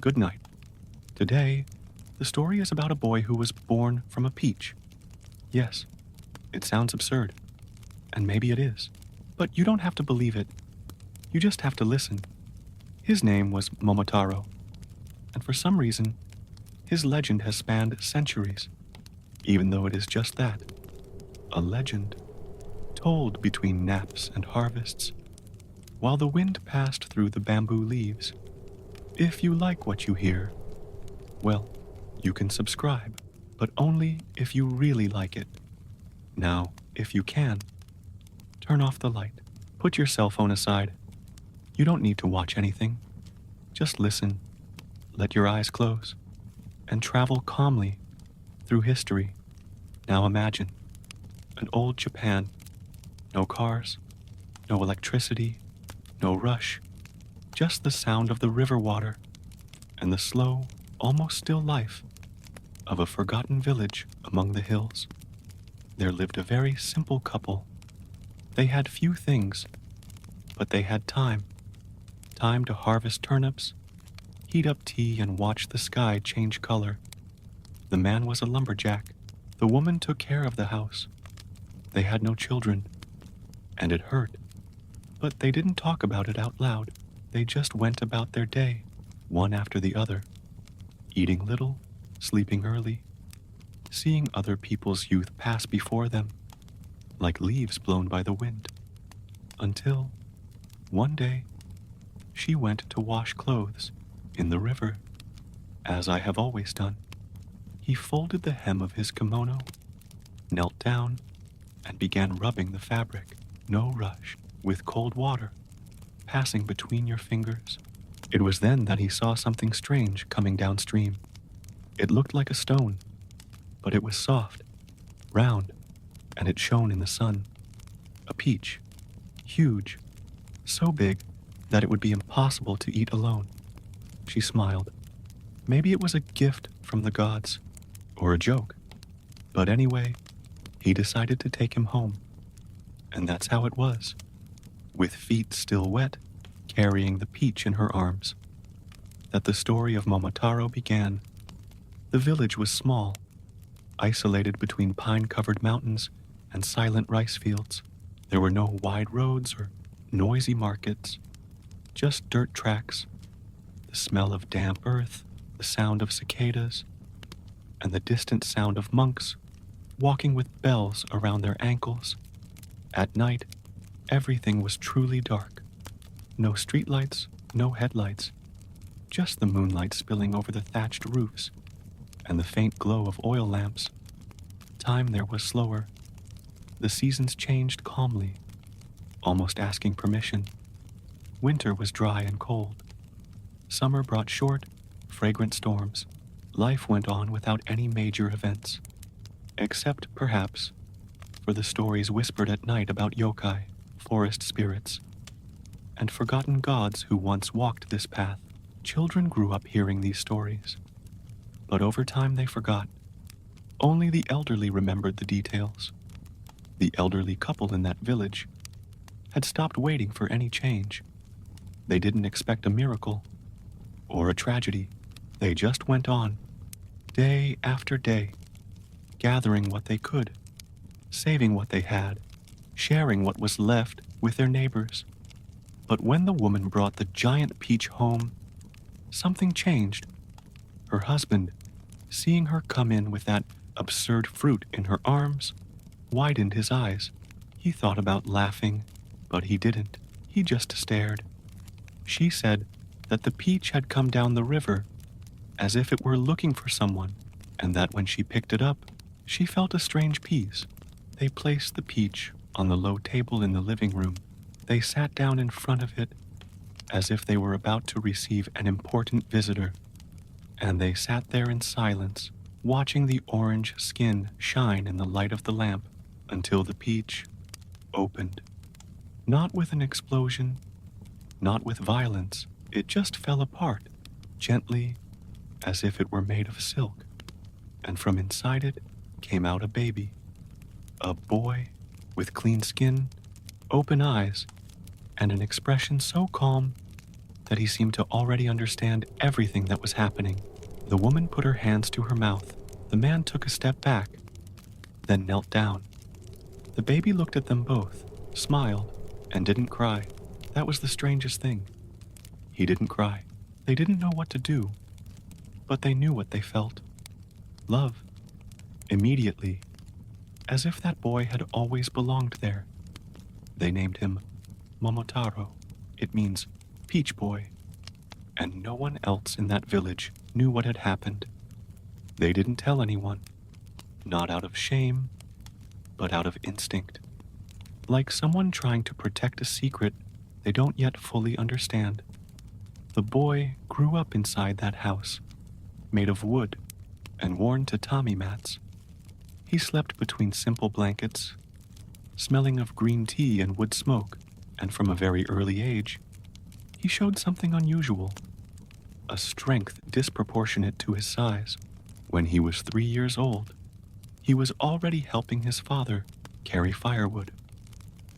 Good night. Today, the story is about a boy who was born from a peach. Yes, it sounds absurd, and maybe it is, but you don't have to believe it. You just have to listen. His name was Momotaro, and for some reason, his legend has spanned centuries, even though it is just that, a legend, told between naps and harvests, while the wind passed through the bamboo leaves. If you like what you hear, well, you can subscribe, but only if you really like it. Now, if you can, turn off the light, put your cell phone aside. You don't need to watch anything. Just listen, let your eyes close, and travel calmly through history. Now imagine an old Japan. No cars, no electricity, no rush, just the sound of the river water and the slow, almost still life of a forgotten village among the hills. There lived a very simple couple. They had few things, but they had time. Time to harvest turnips, heat up tea, and watch the sky change color. The man was a lumberjack. The woman took care of the house. They had no children, and it hurt. But they didn't talk about it out loud. They just went about their day, one after the other, eating little, sleeping early, seeing other people's youth pass before them, like leaves blown by the wind, until, one day, she went to wash clothes in the river, as I have always done. He folded the hem of his kimono, knelt down, and began rubbing the fabric, no rush, with cold water, passing between your fingers. It was then that he saw something strange coming downstream. It looked like a stone, but it was soft, round, and it shone in the sun. A peach, huge, so big that it would be impossible to eat alone. She smiled. Maybe it was a gift from the gods, or a joke. But anyway, he decided to take him home. And that's how it was, with feet still wet, carrying the peach in her arms, that the story of Momotaro began. The village was small, isolated between pine-covered mountains and silent rice fields. There were no wide roads or noisy markets, just dirt tracks, the smell of damp earth, the sound of cicadas, and the distant sound of monks walking with bells around their ankles. At night, everything was truly dark. No streetlights, no headlights, just the moonlight spilling over the thatched roofs and the faint glow of oil lamps. Time there was slower. The seasons changed calmly, almost asking permission. Winter was dry and cold. Summer brought short, fragrant storms. Life went on without any major events, except, perhaps, for the stories whispered at night about yokai, forest spirits, and forgotten gods who once walked this path. Children grew up hearing these stories, but over time they forgot. Only the elderly remembered the details. The elderly couple in that village had stopped waiting for any change. They didn't expect a miracle or a tragedy. They just went on, day after day, gathering what they could, saving what they had, sharing what was left with their neighbors. But when the woman brought the giant peach home, something changed. Her husband, seeing her come in with that absurd fruit in her arms, widened his eyes. He thought about laughing, but he didn't. He just stared. She said that the peach had come down the river as if it were looking for someone, and that when she picked it up, she felt a strange peace. They placed the peach on the low table in the living room. They sat down in front of it as if they were about to receive an important visitor, and they sat there in silence, watching the orange skin shine in the light of the lamp until the peach opened. Not with an explosion, not with violence. It just fell apart, gently, as if it were made of silk, and from inside it came out a baby, a boy with clean skin, open eyes, and an expression so calm that he seemed to already understand everything that was happening. The woman put her hands to her mouth. The man took a step back, then knelt down. The baby looked at them both, smiled, and didn't cry. That was the strangest thing. He didn't cry. They didn't know what to do, but they knew what they felt. Love. Immediately, as if that boy had always belonged there. They named him Momotaro. It means Peach Boy. And no one else in that village knew what had happened. They didn't tell anyone, not out of shame, but out of instinct. Like someone trying to protect a secret they don't yet fully understand. The boy grew up inside that house, made of wood and worn tatami mats. He slept between simple blankets, smelling of green tea and wood smoke, and from a very early age, he showed something unusual, a strength disproportionate to his size. When he was 3 years old, he was already helping his father carry firewood.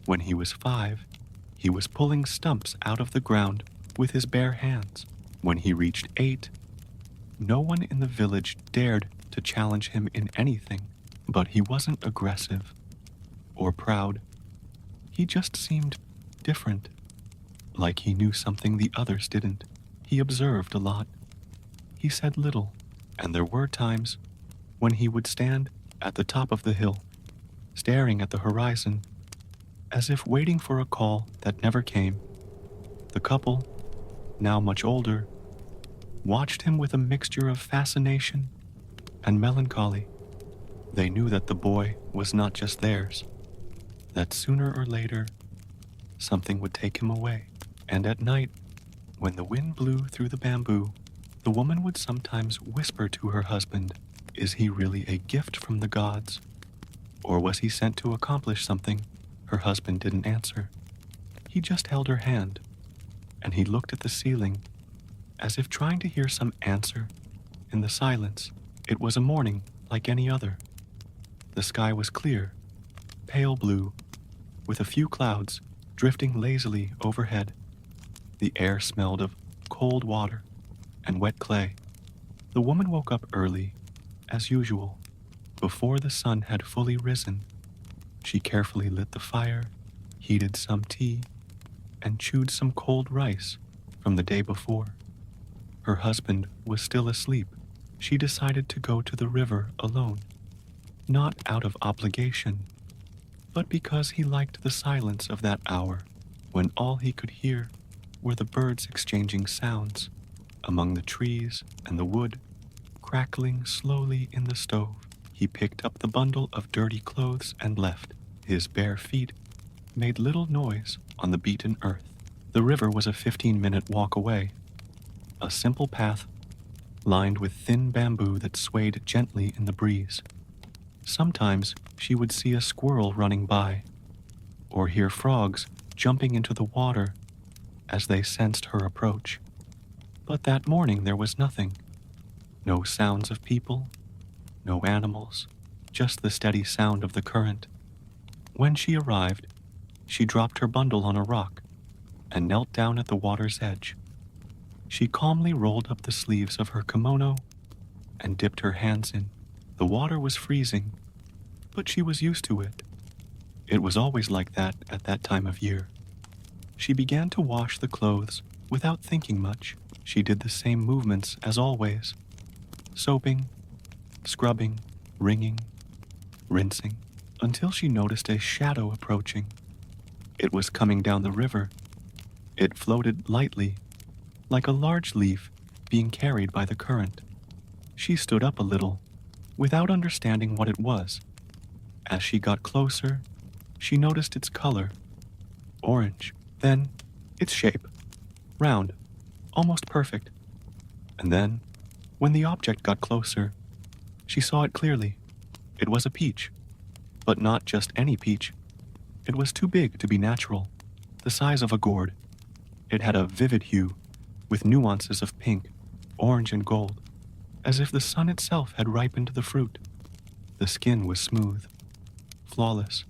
When he was 5, he was pulling stumps out of the ground with his bare hands. When he reached 8, no one in the village dared to challenge him in anything, but he wasn't aggressive or proud. He just seemed different, like he knew something the others didn't. He observed a lot. He said little, and there were times when he would stand at the top of the hill, staring at the horizon, as if waiting for a call that never came. The couple, now much older, watched him with a mixture of fascination and melancholy. They knew that the boy was not just theirs, that sooner or later, something would take him away. And at night, when the wind blew through the bamboo, the woman would sometimes whisper to her husband, "Is he really a gift from the gods? Or was he sent to accomplish something?" Her husband didn't answer. He just held her hand, and he looked at the ceiling, as if trying to hear some answer in the silence. It was a morning like any other. The sky was clear, pale blue, with a few clouds drifting lazily overhead. The air smelled of cold water and wet clay. The woman woke up early, as usual, before the sun had fully risen. She carefully lit the fire, heated some tea, and chewed some cold rice from the day before. Her husband was still asleep. She decided to go to the river alone, not out of obligation, but because he liked the silence of that hour, when all he could hear were the birds exchanging sounds among the trees and the wood crackling slowly in the stove. He picked up the bundle of dirty clothes and left. His bare feet made little noise on the beaten earth. The river was a 15-minute walk away, a simple path lined with thin bamboo that swayed gently in the breeze. Sometimes she would see a squirrel running by, or hear frogs jumping into the water as they sensed her approach. But that morning there was nothing. No sounds of people, no animals, just the steady sound of the current. When she arrived, she dropped her bundle on a rock and knelt down at the water's edge. She calmly rolled up the sleeves of her kimono and dipped her hands in. The water was freezing, but she was used to it. It was always like that at that time of year. She began to wash the clothes without thinking much. She did the same movements as always, soaping, scrubbing, wringing, rinsing, until she noticed a shadow approaching. It was coming down the river. It floated lightly, like a large leaf being carried by the current. She stood up a little, without understanding what it was. As she got closer, she noticed its color, orange, then its shape, round, almost perfect. And then, when the object got closer, she saw it clearly. It was a peach, but not just any peach. It was too big to be natural, the size of a gourd. It had a vivid hue, with nuances of pink, orange, and gold, as if the sun itself had ripened the fruit. The skin was smooth, flawless.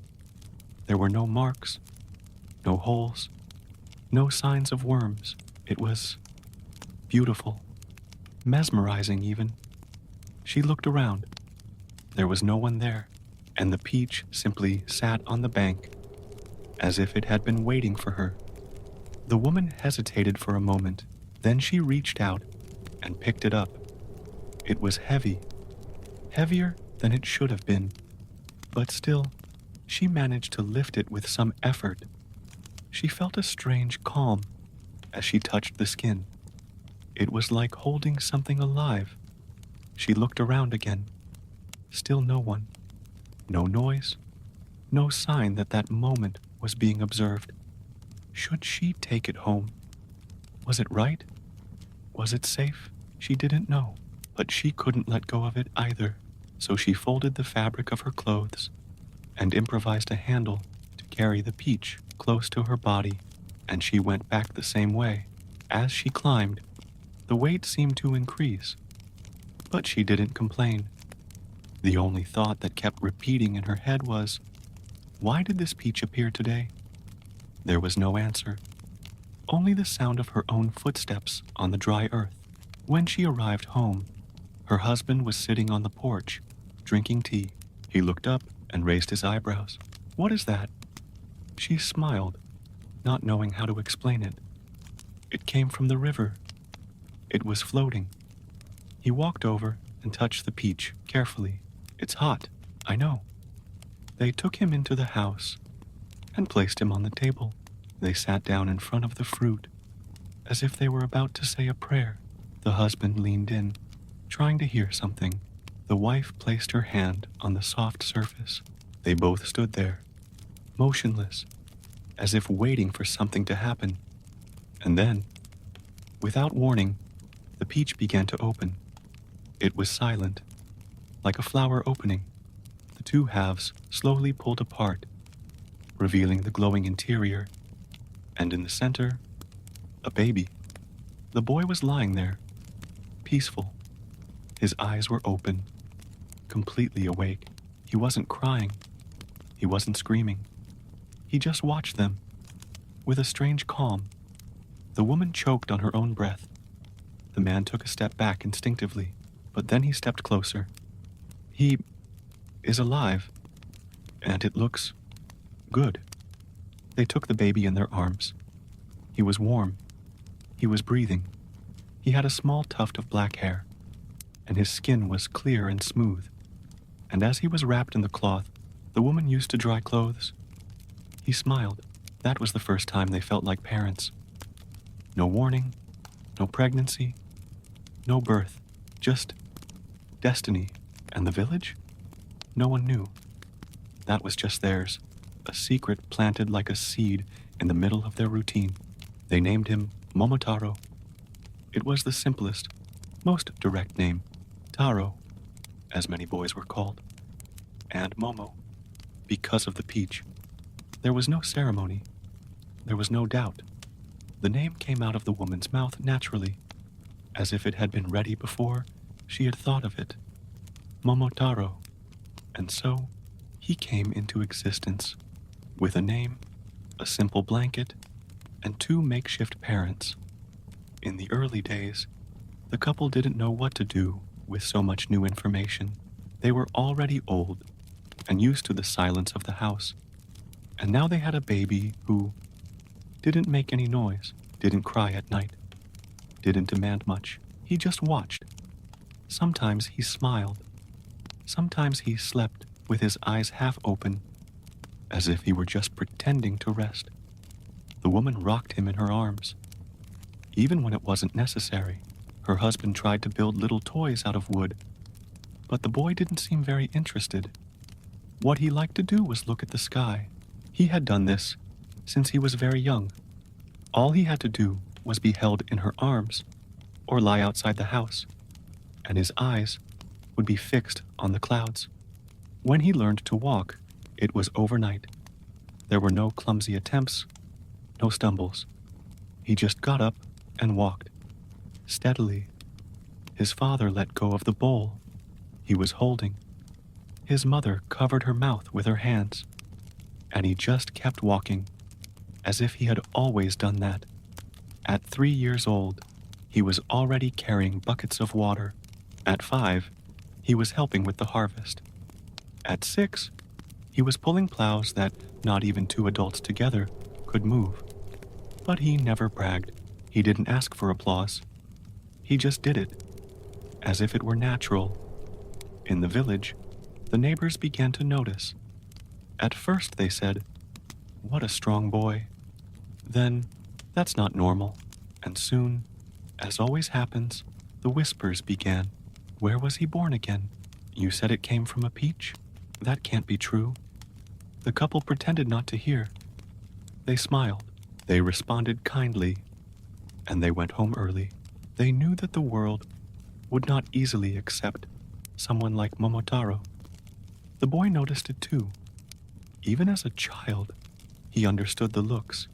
There were no marks, no holes, no signs of worms. It was beautiful, mesmerizing even. She looked around. There was no one there, and the peach simply sat on the bank as if it had been waiting for her. The woman hesitated for a moment, then she reached out and picked it up. It was heavy, heavier than it should have been, but still, she managed to lift it with some effort. She felt a strange calm as she touched the skin. It was like holding something alive. She looked around again. Still no one. No noise. No sign that that moment was being observed. Should she take it home? Was it right? Was it safe? She didn't know, but she couldn't let go of it either. So she folded the fabric of her clothes and improvised a handle to carry the peach close to her body, and she went back the same way. As she climbed, the weight seemed to increase, but she didn't complain. The only thought that kept repeating in her head was, why did this peach appear today? There was no answer, only the sound of her own footsteps on the dry earth. When she arrived home, her husband was sitting on the porch, drinking tea. He looked up and raised his eyebrows. What is that? She smiled, not knowing how to explain it. It came from the river. It was floating. He walked over and touched the peach carefully. It's hot, I know. They took him into the house and placed him on the table. They sat down in front of the fruit, as if they were about to say a prayer. The husband leaned in, trying to hear something. The wife placed her hand on the soft surface. They both stood there, motionless, as if waiting for something to happen. And then, without warning, the peach began to open. It was silent, like a flower opening. The two halves slowly pulled apart, revealing the glowing interior, and in the center, a baby. The boy was lying there, peaceful. His eyes were open, completely awake. He wasn't crying. He wasn't screaming. He just watched them, with a strange calm. The woman choked on her own breath. The man took a step back instinctively, but then he stepped closer. He is alive, and it looks good. They took the baby in their arms. He was warm. He was breathing. He had a small tuft of black hair, and his skin was clear and smooth. And as he was wrapped in the cloth the woman used to dry clothes, he smiled. That was the first time they felt like parents. No warning, no pregnancy, no birth, just destiny. And the village? No one knew. That was just theirs, a secret planted like a seed in the middle of their routine. They named him Momotaro. It was the simplest, most direct name, Taro, as many boys were called, and Momo, because of the peach. There was no ceremony. There was no doubt. The name came out of the woman's mouth naturally, as if it had been ready before she had thought of it. Momotaro. And so, he came into existence, with a name, a simple blanket, and 2 makeshift parents. In the early days, the couple didn't know what to do with so much new information. They were already old and used to the silence of the house. And now they had a baby who didn't make any noise, didn't cry at night, didn't demand much. He just watched. Sometimes he smiled. Sometimes he slept with his eyes half open, as if he were just pretending to rest. The woman rocked him in her arms. Even when it wasn't necessary, her husband tried to build little toys out of wood, but the boy didn't seem very interested. What he liked to do was look at the sky. He had done this since he was very young. All he had to do was be held in her arms or lie outside the house, and his eyes would be fixed on the clouds. When he learned to walk, it was overnight. There were no clumsy attempts, no stumbles. He just got up and walked, steadily. His father let go of the bowl he was holding. His mother covered her mouth with her hands, and he just kept walking, as if he had always done that. At 3 years old, he was already carrying buckets of water. At 5, he was helping with the harvest. At 6, he was pulling plows that not even two adults together could move. But he never bragged. He didn't ask for applause. He just did it, as if it were natural. In the village, the neighbors began to notice. At first they said, "What a strong boy." Then, "That's not normal." And soon, as always happens, the whispers began. "Where was he born again? You said it came from a peach? That can't be true." The couple pretended not to hear. They smiled. They responded kindly. And they went home early. They knew that the world would not easily accept someone like Momotaro. The boy noticed it too. Even as a child, he understood the looks.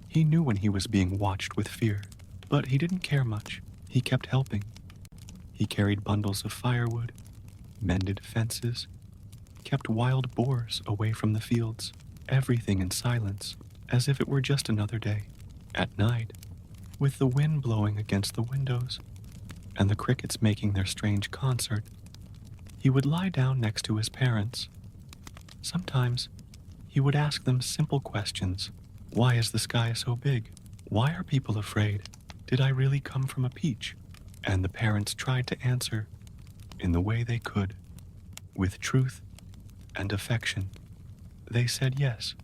He knew when he was being watched with fear, but he didn't care much. He kept helping. He carried bundles of firewood, mended fences, kept wild boars away from the fields, everything in silence, as if it were just another day. At night, with the wind blowing against the windows and the crickets making their strange concert, he would lie down next to his parents. Sometimes he would ask them simple questions. Why is the sky so big? Why are people afraid? Did I really come from a peach? And the parents tried to answer in the way they could, with truth and affection. They said yes,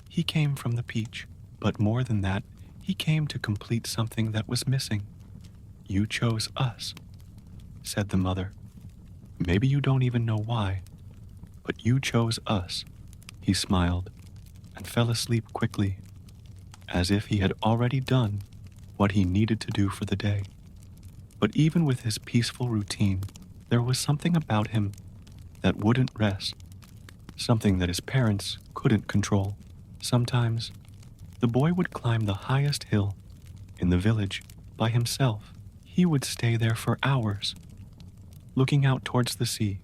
he came from the peach, but more than that, he came to complete something that was missing. You chose us, said the mother. Maybe you don't even know why, but you chose us. He smiled and fell asleep quickly, as if he had already done what he needed to do for the day. But even with his peaceful routine, there was something about him that wouldn't rest, something that his parents couldn't control. Sometimes, the boy would climb the highest hill in the village by himself. He would stay there for hours, looking out towards the sea,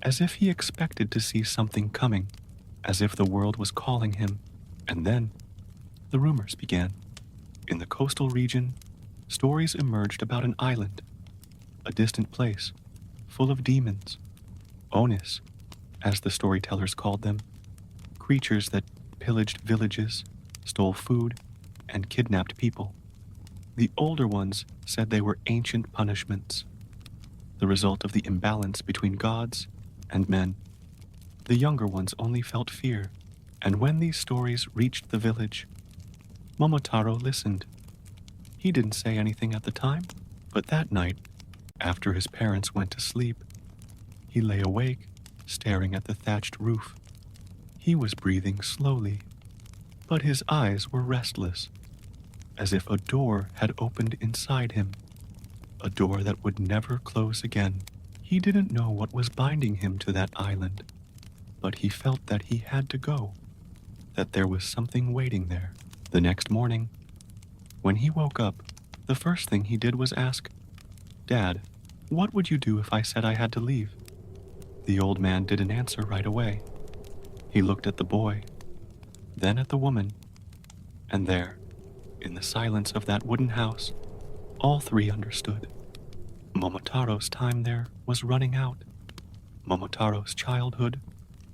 as if he expected to see something coming, as if the world was calling him. And then, the rumors began. In the coastal region, stories emerged about an island, a distant place, full of demons, onis, as the storytellers called them, creatures that pillaged villages, stole food, and kidnapped people. The older ones said they were ancient punishments, the result of the imbalance between gods and men. The younger ones only felt fear, and when these stories reached the village, Momotaro listened. He didn't say anything at the time, but that night, after his parents went to sleep, he lay awake, staring at the thatched roof. He was breathing slowly, but his eyes were restless, as if a door had opened inside him, a door that would never close again. He didn't know what was binding him to that island, but he felt that he had to go, that there was something waiting there. The next morning, when he woke up, the first thing he did was ask, "Dad, what would you do if I said I had to leave?" The old man didn't answer right away. He looked at the boy, then at the woman, and there, in the silence of that wooden house, all three understood. Momotaro's time there was running out. Momotaro's childhood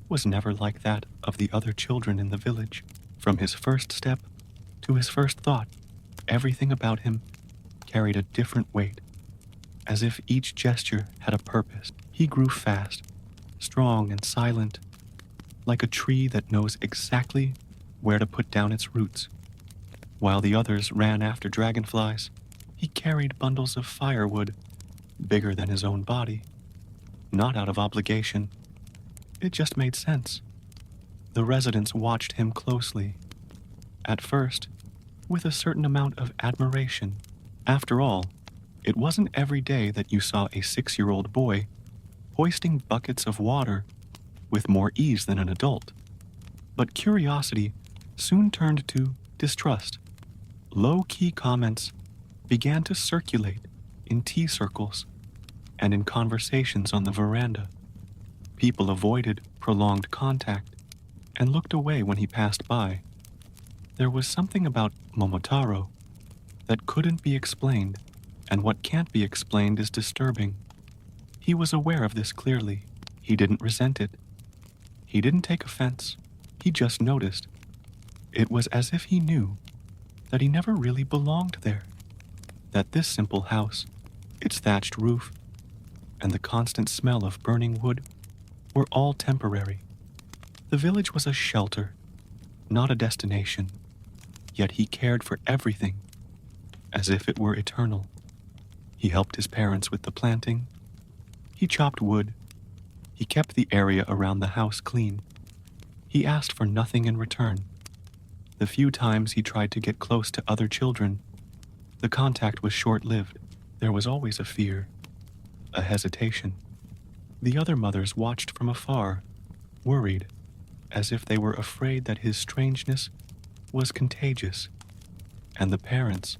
was never like that of the other children in the village. From his first step to his first thought, everything about him carried a different weight, as if each gesture had a purpose. He grew fast, strong and silent, like a tree that knows exactly where to put down its roots. While the others ran after dragonflies, he carried bundles of firewood bigger than his own body, not out of obligation. It just made sense. The residents watched him closely, at first, with a certain amount of admiration. After all, it wasn't every day that you saw a 6-year-old boy hoisting buckets of water with more ease than an adult. But curiosity soon turned to distrust. Low-key comments began to circulate in tea circles and in conversations on the veranda. People avoided prolonged contact and looked away when he passed by. There was something about Momotaro that couldn't be explained, and what can't be explained is disturbing. He was aware of this clearly. He didn't resent it. He didn't take offense. He just noticed. It was as if he knew that he never really belonged there, that this simple house, its thatched roof, and the constant smell of burning wood were all temporary. The village was a shelter, not a destination, yet he cared for everything as if it were eternal. He helped his parents with the planting. He chopped wood. He kept the area around the house clean. He asked for nothing in return. The few times he tried to get close to other children, the contact was short-lived. There was always a fear, a hesitation. The other mothers watched from afar, worried, as if they were afraid that his strangeness was contagious. And the parents,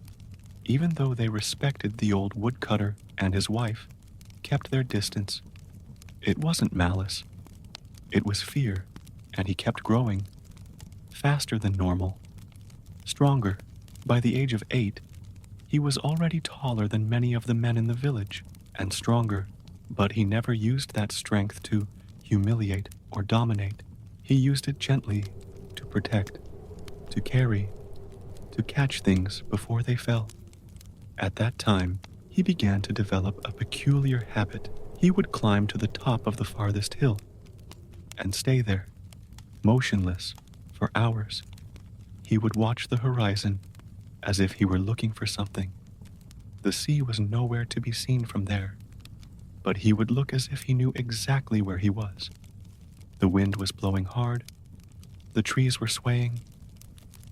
even though they respected the old woodcutter and his wife, kept their distance. It wasn't malice. It was fear, and he kept growing, faster than normal, stronger. By the age of 8, he was already taller than many of the men in the village, and stronger, but he never used that strength to humiliate or dominate. He used it gently, to protect, to carry, to catch things before they fell. At that time, he began to develop a peculiar habit. He would climb to the top of the farthest hill and stay there, motionless, for hours. He would watch the horizon as if he were looking for something. The sea was nowhere to be seen from there, but he would look as if he knew exactly where he was. The wind was blowing hard, the trees were swaying,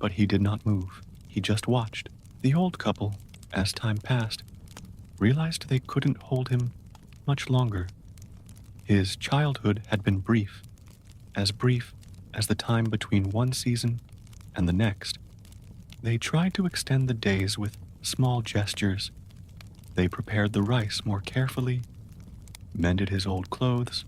but he did not move. He just watched. The old couple, as time passed, realized they couldn't hold him much longer. His childhood had been brief as the time between one season and the next. They tried to extend the days with small gestures. They prepared the rice more carefully, mended his old clothes,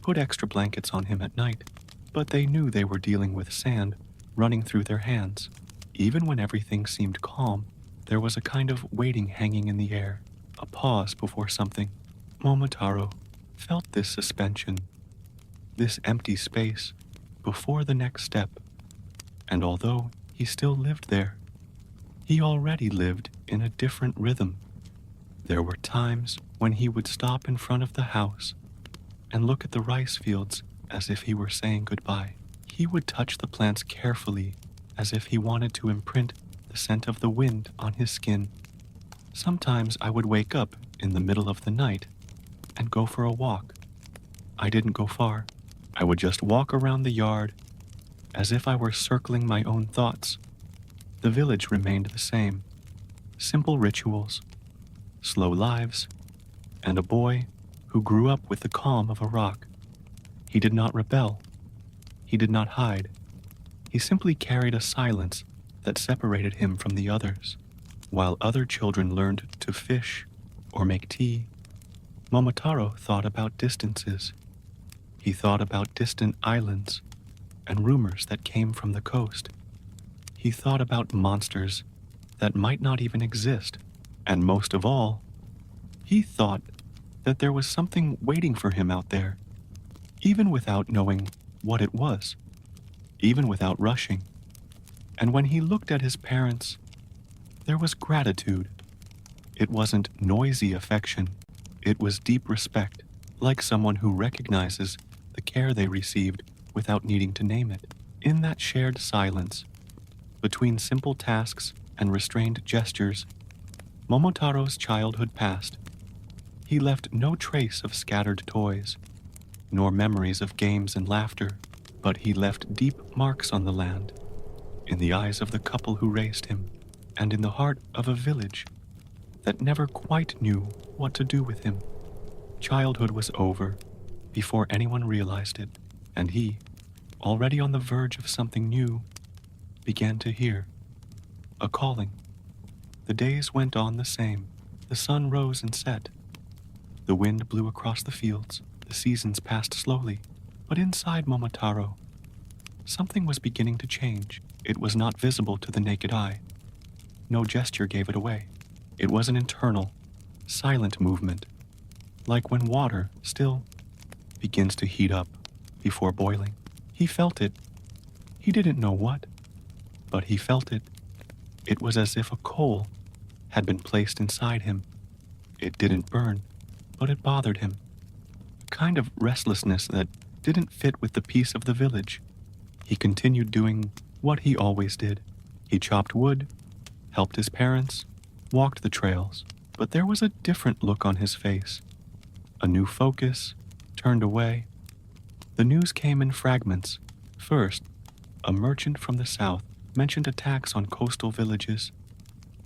put extra blankets on him at night, but they knew they were dealing with sand running through their hands. Even when everything seemed calm, there was a kind of waiting hanging in the air, a pause before something. Momotaro felt this suspension, this empty space before the next step, and although he still lived there, he already lived in a different rhythm. There were times when he would stop in front of the house and look at the rice fields as if he were saying goodbye. He would touch the plants carefully as if he wanted to imprint the scent of the wind on his skin. Sometimes I would wake up in the middle of the night and go for a walk. I didn't go far. I would just walk around the yard as if I were circling my own thoughts. The village remained the same. Simple rituals, slow lives, and a boy who grew up with the calm of a rock. He did not rebel. He did not hide. He simply carried a silence that separated him from the others. While other children learned to fish or make tea, Momotaro thought about distances. He thought about distant islands and rumors that came from the coast. He thought about monsters that might not even exist. And most of all, he thought that there was something waiting for him out there, even without knowing what it was, even without rushing. And when he looked at his parents, there was gratitude. It wasn't noisy affection. It was deep respect, like someone who recognizes the care they received without needing to name it. In that shared silence, between simple tasks and restrained gestures, Momotaro's childhood passed. He left no trace of scattered toys, nor memories of games and laughter, but he left deep marks on the land, in the eyes of the couple who raised him, and in the heart of a village that never quite knew what to do with him. Childhood was over before anyone realized it, and he, already on the verge of something new, began to hear a calling. The days went on the same. The sun rose and set. The wind blew across the fields. The seasons passed slowly. But inside Momotaro, something was beginning to change. It was not visible to the naked eye. No gesture gave it away. It was an internal, silent movement, like when water still begins to heat up before boiling. He felt it. He didn't know what, but he felt it. It was as if a coal had been placed inside him. It didn't burn, but it bothered him. A kind of restlessness that didn't fit with the peace of the village. He continued doing what he always did. He chopped wood, helped his parents, walked the trails, but there was a different look on his face. A new focus, turned away. The news came in fragments. First, a merchant from the south mentioned attacks on coastal villages.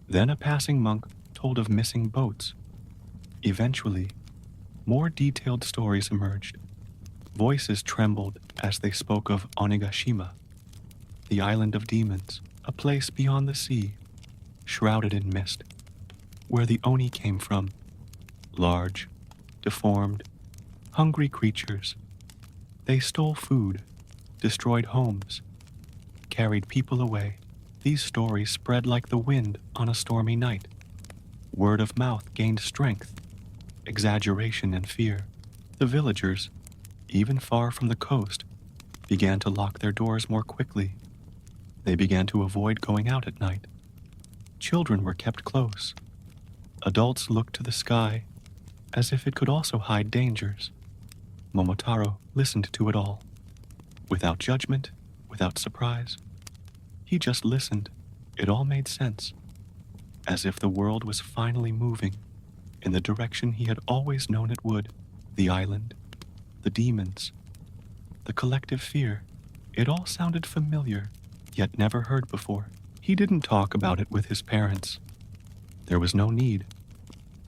Then a passing monk told of missing boats. Eventually, more detailed stories emerged. Voices trembled as they spoke of Onigashima, the island of demons, a place beyond the sea, shrouded in mist, where the Oni came from. Large, deformed, hungry creatures. They stole food, destroyed homes, carried people away. These stories spread like the wind on a stormy night. Word of mouth gained strength, exaggeration and fear. The villagers, even far from the coast, began to lock their doors more quickly. They began to avoid going out at night. Children were kept close. Adults looked to the sky as if it could also hide dangers. Momotaro listened to it all, without judgment, without surprise. He just listened. It all made sense, as if the world was finally moving in the direction he had always known it would. The island, the demons, the collective fear. It all sounded familiar, yet never heard before. He didn't talk about it with his parents. There was no need.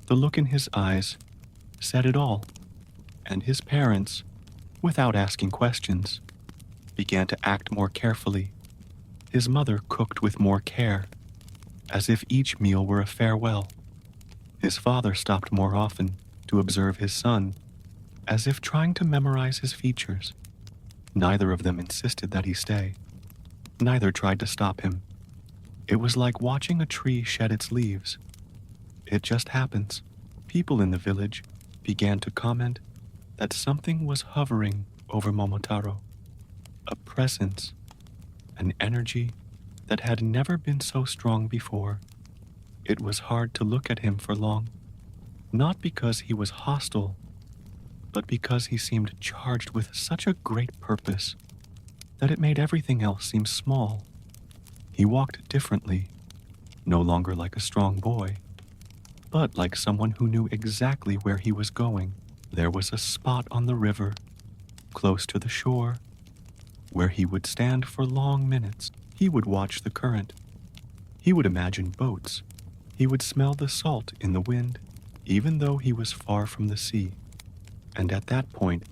The look in his eyes said it all, and his parents, without asking questions, began to act more carefully. His mother cooked with more care, as if each meal were a farewell. His father stopped more often to observe his son, as if trying to memorize his features. Neither of them insisted that he stay. Neither tried to stop him. It was like watching a tree shed its leaves. It just happens. People in the village began to comment that something was hovering over Momotaro. A presence, an energy that had never been so strong before. It was hard to look at him for long, not because he was hostile, but because he seemed charged with such a great purpose that it made everything else seem small. He walked differently, no longer like a strong boy, but like someone who knew exactly where he was going. There was a spot on the river, close to the shore, where he would stand for long minutes. He would watch the current. He would imagine boats. He would smell the salt in the wind, even though he was far from the sea. And at that point,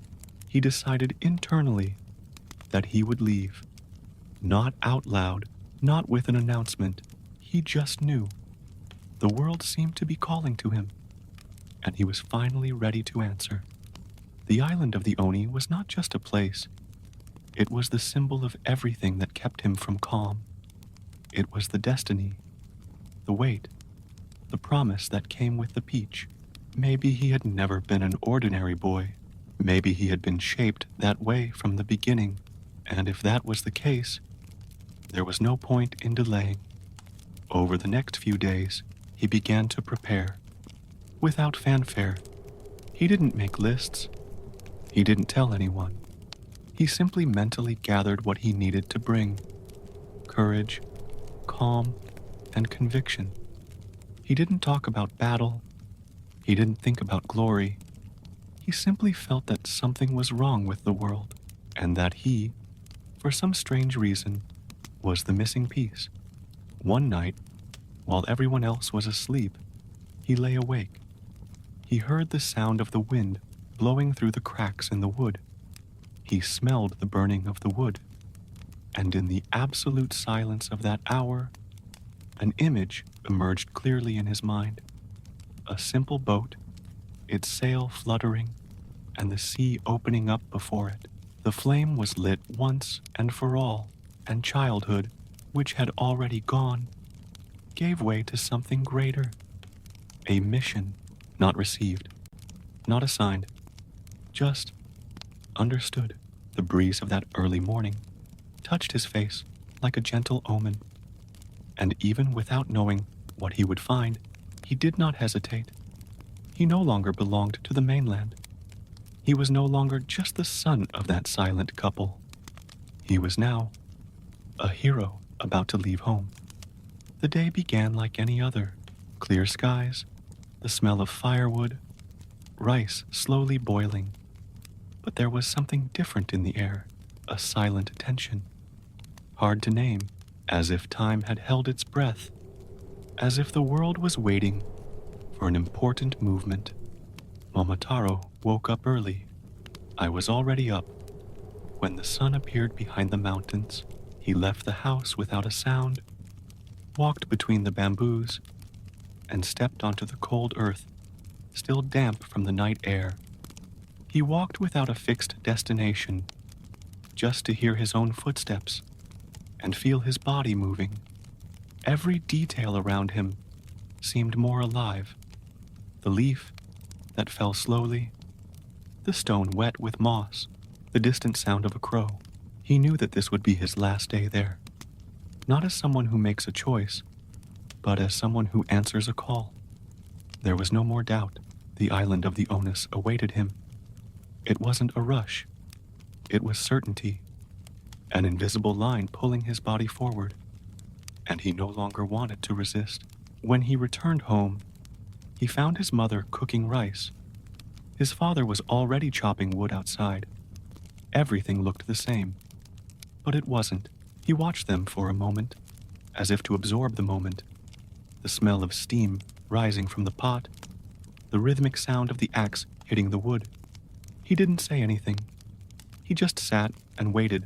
he decided internally that he would leave. Not out loud, not with an announcement. He just knew. The world seemed to be calling to him, and he was finally ready to answer. The island of the Oni was not just a place. It was the symbol of everything that kept him from calm. It was the destiny, the weight, the promise that came with the peach. Maybe he had never been an ordinary boy. Maybe he had been shaped that way from the beginning. And if that was the case, there was no point in delaying. Over the next few days, he began to prepare. Without fanfare. He didn't make lists. He didn't tell anyone. He simply mentally gathered what he needed to bring. Courage, calm, and conviction. He didn't talk about battle. He didn't think about glory. He simply felt that something was wrong with the world, and that he, for some strange reason, was the missing piece. One night, while everyone else was asleep, he lay awake. He heard the sound of the wind blowing through the cracks in the wood. He smelled the burning of the wood. And in the absolute silence of that hour, an image emerged clearly in his mind. A simple boat, its sail fluttering, and the sea opening up before it. The flame was lit once and for all, and childhood, which had already gone, gave way to something greater. A mission, not received, not assigned, just understood. The breeze of that early morning touched his face like a gentle omen, and even without knowing what he would find, he did not hesitate. He no longer belonged to the mainland. He was no longer just the son of that silent couple. He was now a hero about to leave home. The day began like any other. Clear skies, the smell of firewood, rice slowly boiling. But there was something different in the air, a silent tension. Hard to name, as if time had held its breath, as if the world was waiting for an important movement. Momotaro woke up early. I was already up. When the sun appeared behind the mountains, he left the house without a sound, walked between the bamboos, and stepped onto the cold earth, still damp from the night air. He walked without a fixed destination, just to hear his own footsteps and feel his body moving. Every detail around him seemed more alive. The leaf that fell slowly, the stone wet with moss, the distant sound of a crow. He knew that this would be his last day there, not as someone who makes a choice, but as someone who answers a call. There was no more doubt. The island of the Onus awaited him. It wasn't a rush. It was certainty, an invisible line pulling his body forward, and he no longer wanted to resist. When he returned home, he found his mother cooking rice. His father was already chopping wood outside. Everything looked the same, but it wasn't. He watched them for a moment, as if to absorb the moment. The smell of steam rising from the pot, the rhythmic sound of the axe hitting the wood. He didn't say anything. He just sat and waited.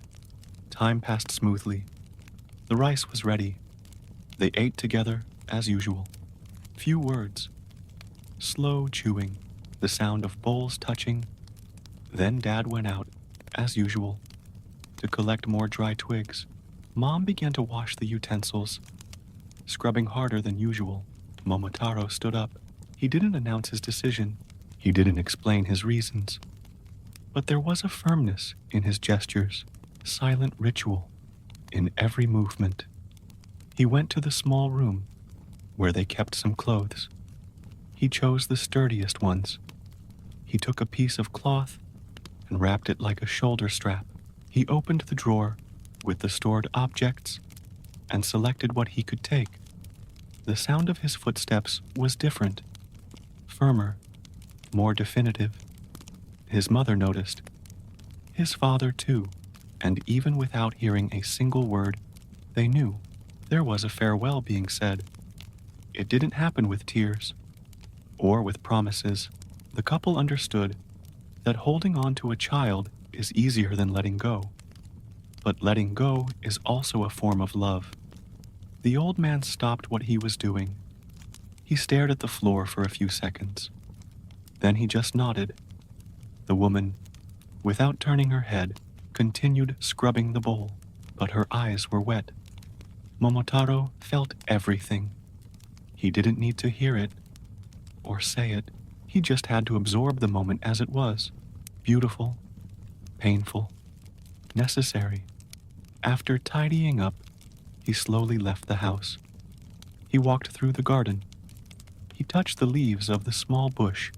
Time passed smoothly. The rice was ready. They ate together as usual. Few words. Slow chewing, the sound of bowls touching. Then Dad went out, as usual, to collect more dry twigs. Mom began to wash the utensils, scrubbing harder than usual. Momotaro stood up. He didn't announce his decision. He didn't explain his reasons. But there was a firmness in his gestures, silent ritual in every movement. He went to the small room where they kept some clothes. He chose the sturdiest ones. He took a piece of cloth and wrapped it like a shoulder strap. He opened the drawer with the stored objects and selected what he could take. The sound of his footsteps was different, firmer, more definitive. His mother noticed. His father too, and even without hearing a single word, they knew there was a farewell being said. It didn't happen with tears or with promises. The couple understood that holding on to a child is easier than letting go. But letting go is also a form of love. The old man stopped what he was doing. He stared at the floor for a few seconds. Then he just nodded. The woman, without turning her head, continued scrubbing the bowl, but her eyes were wet. Momotaro felt everything. He didn't need to hear it or say it. He just had to absorb the moment as it was. Beautiful, painful, necessary. After tidying up, he slowly left the house. He walked through the garden. He touched the leaves of the small bush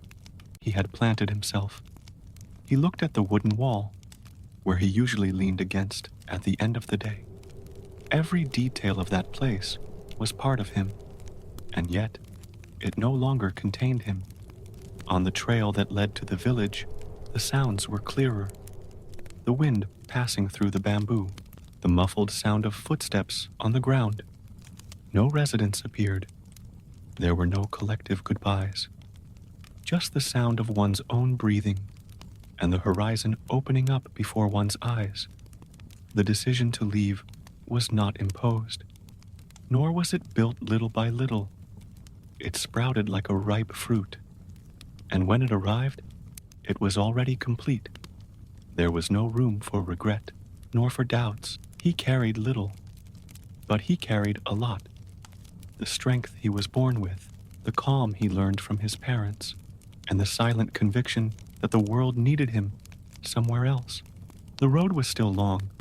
he had planted himself. He looked at the wooden wall, where he usually leaned against at the end of the day. Every detail of that place was part of him, and yet it no longer contained him. On the trail that led to the village, the sounds were clearer. The wind passing through the bamboo, the muffled sound of footsteps on the ground. No residents appeared. There were no collective goodbyes. Just the sound of one's own breathing and the horizon opening up before one's eyes. The decision to leave was not imposed, nor was it built little by little. It sprouted like a ripe fruit, and when it arrived, it was already complete. There was no room for regret, nor for doubts. He carried little, but he carried a lot. The strength he was born with, the calm he learned from his parents, and the silent conviction that the world needed him somewhere else. The road was still long,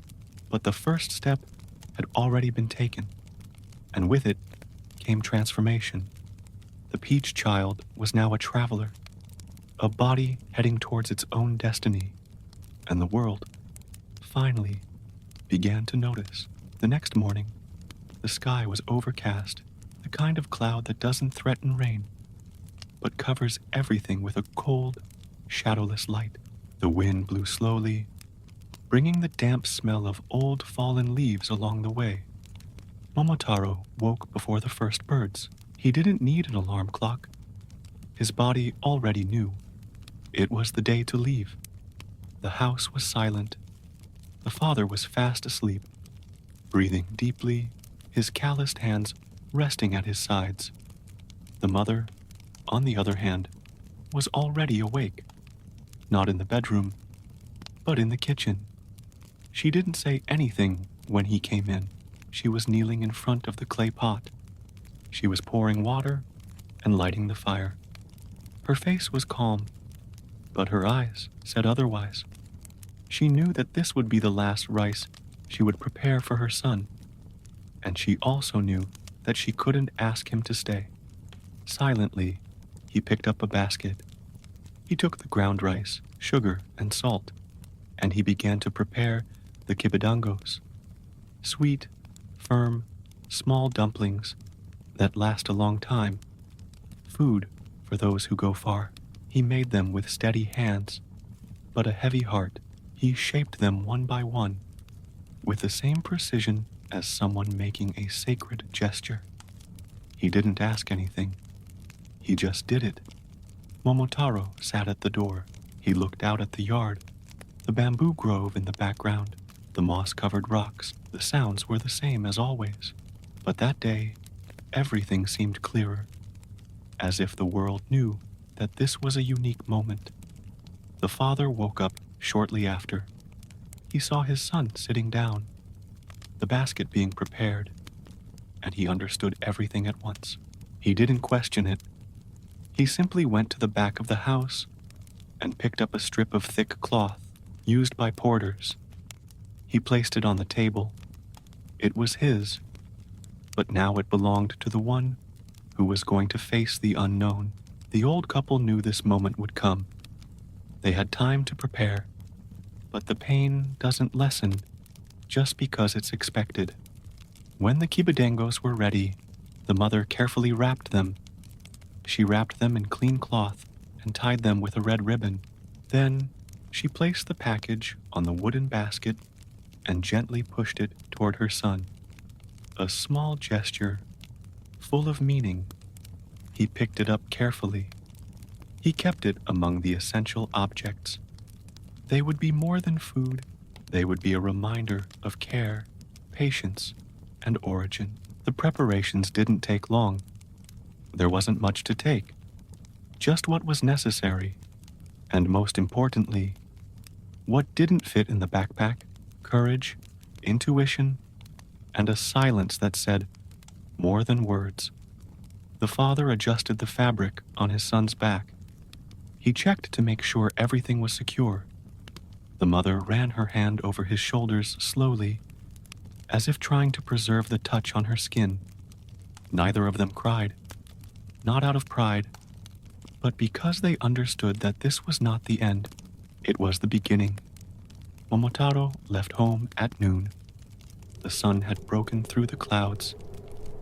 but the first step had already been taken, and with it came transformation. The Peach Child was now a traveler, a body heading towards its own destiny, and the world finally began to notice. The next morning, the sky was overcast, the kind of cloud that doesn't threaten rain, but covers everything with a cold, shadowless light. The wind blew slowly, bringing the damp smell of old fallen leaves along the way. Momotaro woke before the first birds. He didn't need an alarm clock. His body already knew. It was the day to leave. The house was silent. The father was fast asleep, breathing deeply, his calloused hands resting at his sides. The mother, on the other hand, was already awake, not in the bedroom, but in the kitchen. She didn't say anything when he came in. She was kneeling in front of the clay pot. She was pouring water and lighting the fire. Her face was calm, but her eyes said otherwise. She knew that this would be the last rice she would prepare for her son, and she also knew that she couldn't ask him to stay. Silently, he picked up a basket. He took the ground rice, sugar, and salt, and he began to prepare the kibidangos, sweet, firm, small dumplings that last a long time, food for those who go far. He made them with steady hands, but a heavy heart. He shaped them one by one, with the same precision as someone making a sacred gesture. He didn't ask anything. He just did it. Momotaro sat at the door. He looked out at the yard, the bamboo grove in the background, the moss-covered rocks. The sounds were the same as always. But that day, everything seemed clearer, as if the world knew that this was a unique moment. The father woke up shortly after. He saw his son sitting down, the basket being prepared, and he understood everything at once. He didn't question it. He simply went to the back of the house and picked up a strip of thick cloth used by porters. He placed it on the table. It was his, but now it belonged to the one who was going to face the unknown. The old couple knew this moment would come. They had time to prepare, but the pain doesn't lessen just because it's expected. When the kibidangos were ready, the mother carefully wrapped them. She wrapped them in clean cloth and tied them with a red ribbon. Then she placed the package on the wooden basket and gently pushed it toward her son. A small gesture, full of meaning. He picked it up carefully. He kept it among the essential objects. They would be more than food. They would be a reminder of care, patience, and origin. The preparations didn't take long. There wasn't much to take, just what was necessary, and most importantly, what didn't fit in the backpack: courage, intuition, and a silence that said more than words. The father adjusted the fabric on his son's back. He checked to make sure everything was secure. The mother ran her hand over his shoulders slowly, as if trying to preserve the touch on her skin. Neither of them cried, not out of pride, but because they understood that this was not the end. It was the beginning. Momotaro left home at noon. The sun had broken through the clouds,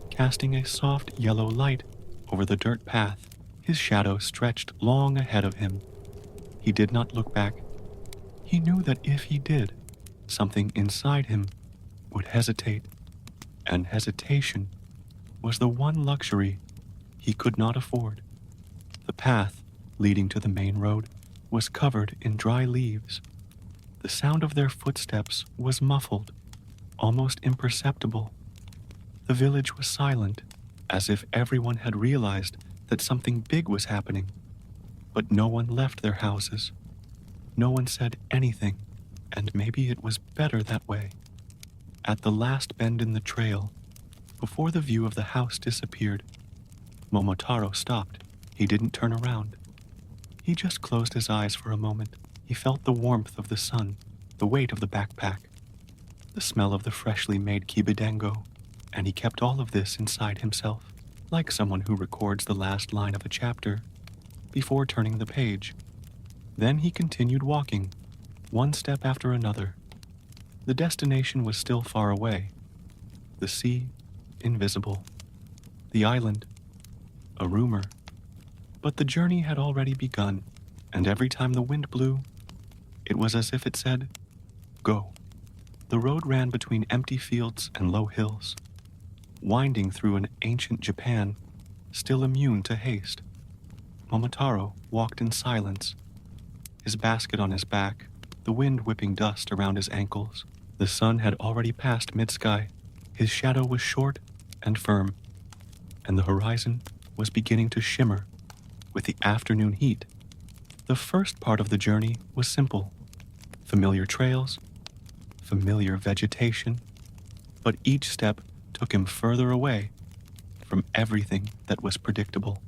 casting a soft yellow light over the dirt path. His shadow stretched long ahead of him. He did not look back. He knew that if he did, something inside him would hesitate, and hesitation was the one luxury he could not afford. The path leading to the main road was covered in dry leaves. The sound of their footsteps was muffled, almost imperceptible. The village was silent, as if everyone had realized that something big was happening. But no one left their houses. No one said anything, and maybe it was better that way. At the last bend in the trail, Before the view of the house disappeared, Momotaro stopped. He didn't turn around. He just closed his eyes for a moment. He felt the warmth of the sun, the weight of the backpack, the smell of the freshly made kibidango, and he kept all of this inside himself, like someone who records the last line of a chapter before turning the page. Then he continued walking, one step after another. The destination was still far away. The sea, invisible. The island, a rumor. But the journey had already begun, and every time the wind blew, it was as if it said, "Go." The road ran between empty fields and low hills, winding through an ancient Japan, still immune to haste. Momotaro walked in silence, his basket on his back, the wind whipping dust around his ankles. The sun had already passed mid-sky. His shadow was short and firm, and the horizon was beginning to shimmer with the afternoon heat. The first part of the journey was simple. Familiar trails, familiar vegetation, but each step took him further away from everything that was predictable.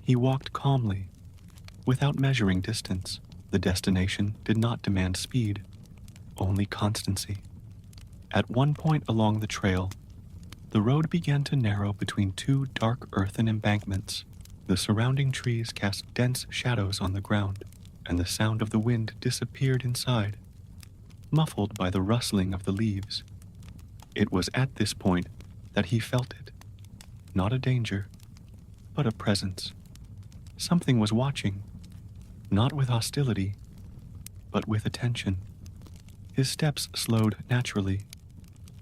He walked calmly, without measuring distance. The destination did not demand speed, only constancy. At one point along the trail, the road began to narrow between two dark earthen embankments. The surrounding trees cast dense shadows on the ground, and the sound of the wind disappeared inside, muffled by the rustling of the leaves. It was at this point that he felt it. Not a danger, but a presence. Something was watching, not with hostility, but with attention. His steps slowed naturally,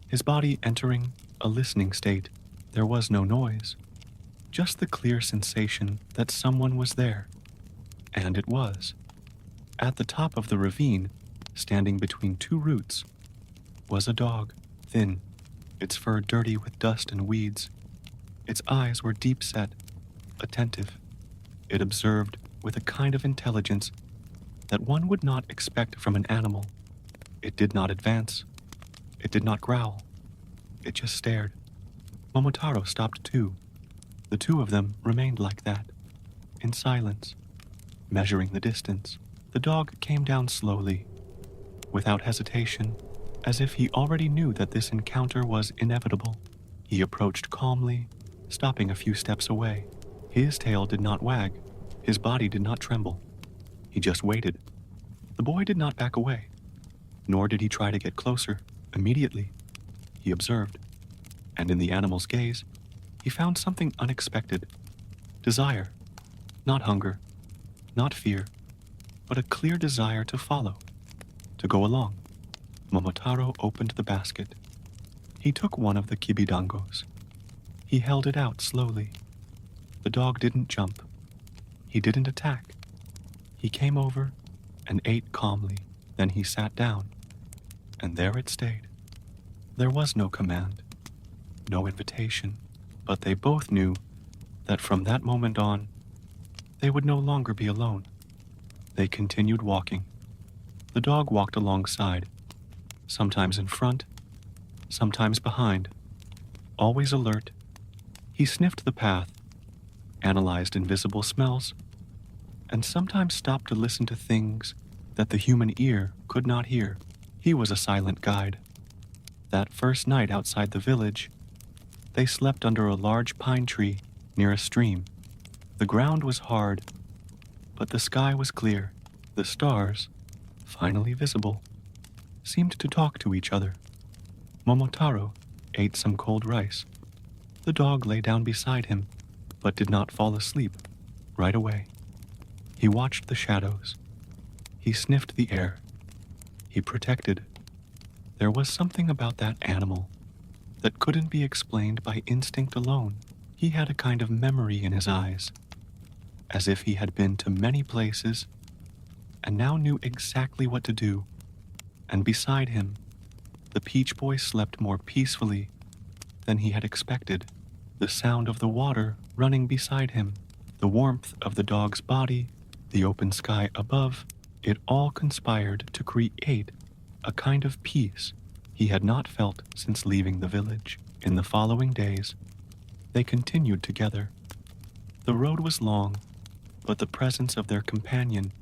his body entering a listening state. There was no noise, just the clear sensation that someone was there. And it was. At the top of the ravine, standing between two roots, was a dog, thin, its fur dirty with dust and weeds. Its eyes were deep-set, attentive. It observed with a kind of intelligence that one would not expect from an animal. It did not advance. It did not growl. It just stared. Momotaro stopped too. The two of them remained like that, in silence, measuring the distance. The dog came down slowly, without hesitation, as if he already knew that this encounter was inevitable. He approached calmly, stopping a few steps away. His tail did not wag. His body did not tremble. He just waited. The boy did not back away, nor did he try to get closer. Immediately, he observed, and in the animal's gaze, he found something unexpected. Desire, not hunger, not fear, but a clear desire to follow, to go along. Momotaro opened the basket. He took one of the kibidangos. He held it out slowly. The dog didn't jump. He didn't attack. He came over and ate calmly. Then he sat down, and there it stayed. There was no command, no invitation, but they both knew that from that moment on, they would no longer be alone. They continued walking. The dog walked alongside, sometimes in front, sometimes behind, always alert. He sniffed the path, analyzed invisible smells, and sometimes stopped to listen to things that the human ear could not hear. He was a silent guide. That first night outside the village, they slept under a large pine tree near a stream. The ground was hard, but the sky was clear. The stars, finally visible, seemed to talk to each other. Momotaro ate some cold rice. The dog lay down beside him, but did not fall asleep right away. He watched the shadows. He sniffed the air. He protected. There was something about that animal that couldn't be explained by instinct alone. He had a kind of memory in his eyes, as if he had been to many places and now knew exactly what to do. And beside him, the Peach Boy slept more peacefully than he had expected. The sound of the water running beside him, the warmth of the dog's body, the open sky above, it all conspired to create a kind of peace he had not felt since leaving the village. In the following days, they continued together. The road was long, but the presence of their companion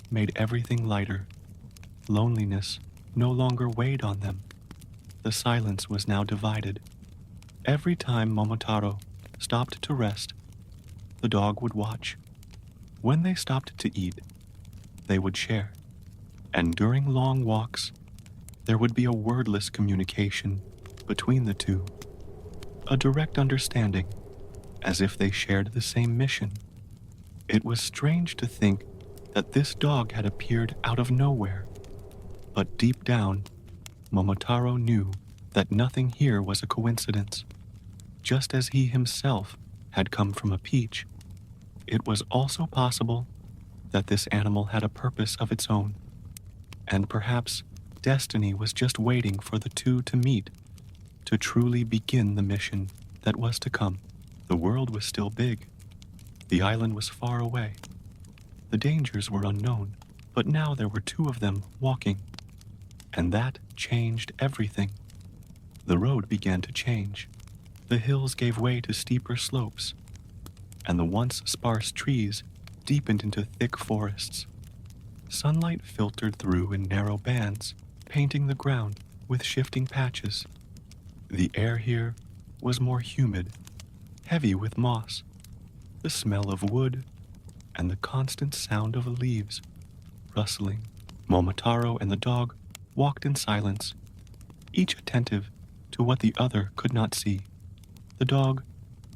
made everything lighter. Loneliness no longer weighed on them. The silence was now divided. Every time Momotaro stopped to rest, the dog would watch. When they stopped to eat, they would share. And during long walks, there would be a wordless communication between the two, a direct understanding, as if they shared the same mission. It was strange to think that this dog had appeared out of nowhere, but deep down, Momotaro knew that nothing here was a coincidence. Just as he himself had come from a peach, it was also possible that this animal had a purpose of its own, and perhaps destiny was just waiting for the two to meet, to truly begin the mission that was to come. The world was still big. The island was far away. The dangers were unknown, but now there were two of them walking, and that changed everything. The road began to change. The hills gave way to steeper slopes, and the once sparse trees deepened into thick forests. Sunlight filtered through in narrow bands, painting the ground with shifting patches. The air here was more humid, heavy with moss, the smell of wood, and the constant sound of leaves rustling. Momotaro and the dog walked in silence, each attentive to what the other could not see. The dog,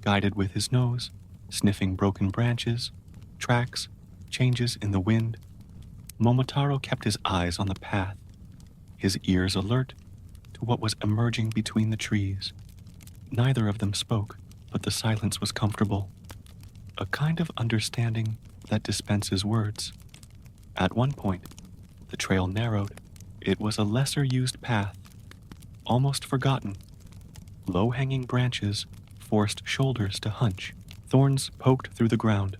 guided with his nose, sniffing broken branches, tracks, changes in the wind. Momotaro kept his eyes on the path, his ears alert to what was emerging between the trees. Neither of them spoke, but the silence was comfortable, a kind of understanding that dispenses words. At one point, the trail narrowed. It was a lesser-used path, almost forgotten. Low-hanging branches forced shoulders to hunch. Thorns poked through the ground,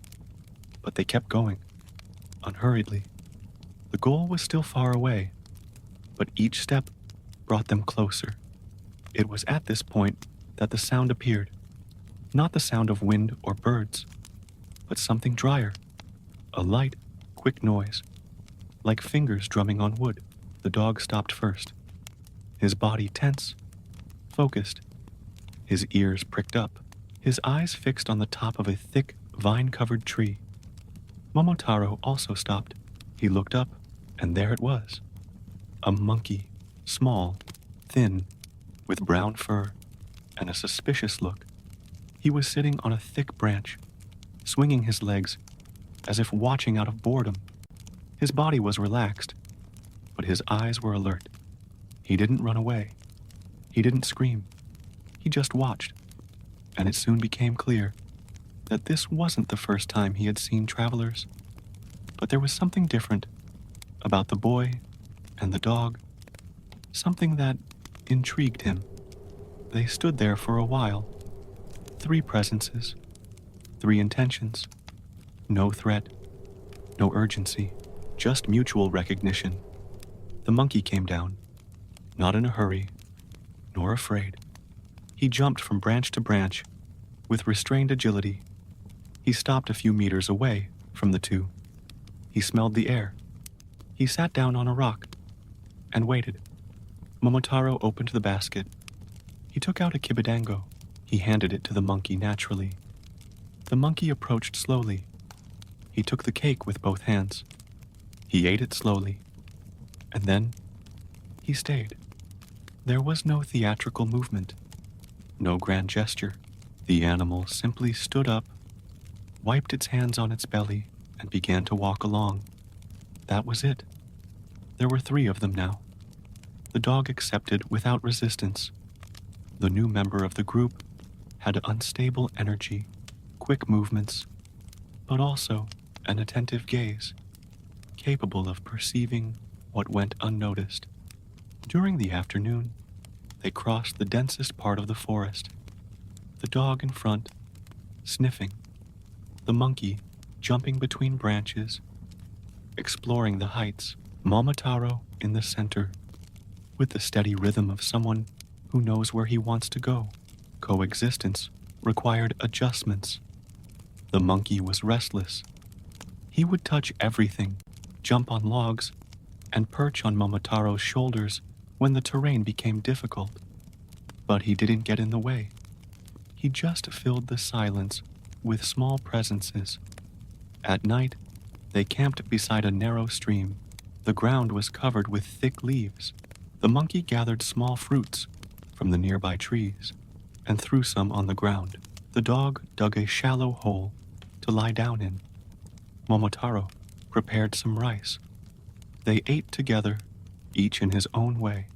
but they kept going, unhurriedly. The goal was still far away, but each step brought them closer. It was at this point that the sound appeared, not the sound of wind or birds, but something drier, a light, quick noise, like fingers drumming on wood. The dog stopped first, his body tense, focused, his ears pricked up, his eyes fixed on the top of a thick, vine-covered tree. Momotaro also stopped. He looked up, and there it was. A monkey, small, thin, with brown fur and a suspicious look. He was sitting on a thick branch, swinging his legs as if watching out of boredom. His body was relaxed, but his eyes were alert. He didn't run away. He didn't scream. He just watched, and it soon became clear that this wasn't the first time he had seen travelers, but there was something different about the boy and the dog, something that intrigued him. They stood there for a while, three presences, three intentions, no threat, no urgency, just mutual recognition. The monkey came down, not in a hurry, nor afraid. He jumped from branch to branch with restrained agility. He stopped a few meters away from the two. He smelled the air. He sat down on a rock and waited. Momotaro opened the basket. He took out a kibidango. He handed it to the monkey naturally. The monkey approached slowly. He took the cake with both hands. He ate it slowly. And then he stayed. There was no theatrical movement, no grand gesture. The animal simply stood up, wiped its hands on its belly, and began to walk along. That was it. There were three of them now. The dog accepted without resistance. The new member of the group had unstable energy, quick movements, but also an attentive gaze, capable of perceiving what went unnoticed. During the afternoon, they crossed the densest part of the forest, the dog in front, sniffing, the monkey jumping between branches, exploring the heights, Momotaro in the center, with the steady rhythm of someone who knows where he wants to go. coexistence required adjustments. The monkey was restless. He would touch everything, jump on logs, and perch on Momotaro's shoulders when the terrain became difficult. But he didn't get in the way. He just filled the silence with small presences. At night, they camped beside a narrow stream. The ground was covered with thick leaves. The monkey gathered small fruits from the nearby trees and threw some on the ground. The dog dug a shallow hole to lie down in. Momotaro prepared some rice. They ate together, each in his own way,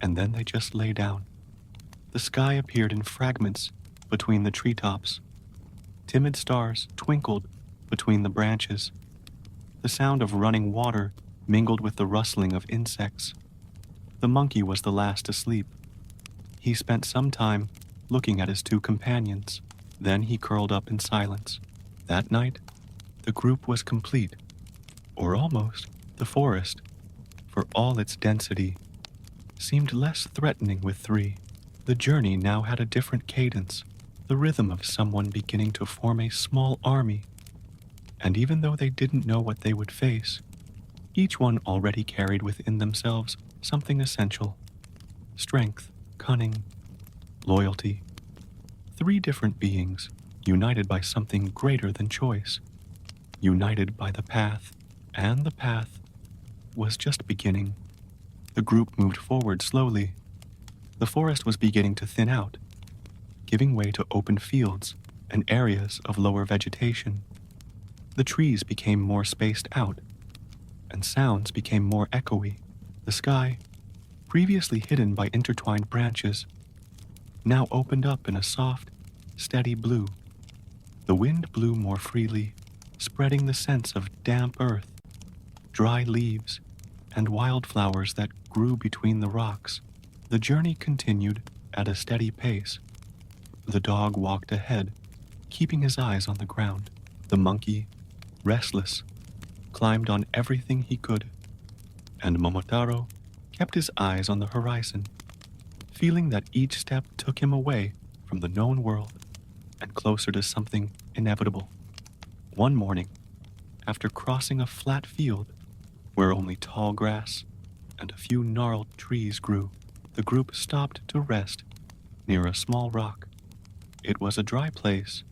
and then they just lay down. The sky appeared in fragments between the treetops. Timid stars twinkled between the branches. The sound of running water mingled with the rustling of insects. The monkey was the last to sleep. He spent some time looking at his two companions. Then he curled up in silence. That night, the group was complete, or almost. The forest, for all its density, seemed less threatening with three. The journey now had a different cadence, the rhythm of someone beginning to form a small army. And even though they didn't know what they would face, each one already carried within themselves something essential: strength, cunning, loyalty. Three different beings, united by something greater than choice, united by the path, and the path was just beginning. The group moved forward slowly. The forest was beginning to thin out, giving way to open fields and areas of lower vegetation. The trees became more spaced out, and sounds became more echoey. The sky, previously hidden by intertwined branches, now opened up in a soft, steady blue. The wind blew more freely, spreading the sense of damp earth, dry leaves, and wildflowers that grew between the rocks. The journey continued at a steady pace. The dog walked ahead, keeping his eyes on the ground. The monkey, restless, climbed on everything he could, and Momotaro kept his eyes on the horizon, feeling that each step took him away from the known world and closer to something inevitable. One morning, after crossing a flat field where only tall grass and a few gnarled trees grew, the group stopped to rest near a small rock. It was a dry place,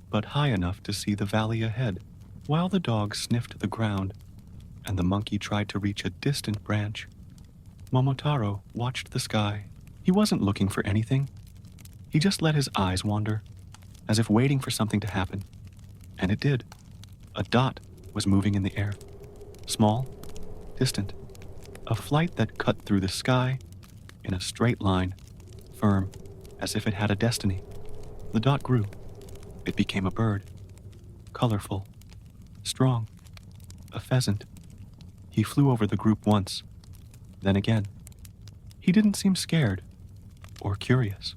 but high enough to see the valley ahead. While the dog sniffed the ground and the monkey tried to reach a distant branch, Momotaro watched the sky. He wasn't looking for anything. He just let his eyes wander, as if waiting for something to happen. And it did. A dot was moving in the air. Small, distant. A flight that cut through the sky in a straight line, firm, as if it had a destiny. The dot grew. It became a bird. Colorful. Strong. A pheasant. He flew over the group once. Then again. He didn't seem scared or curious.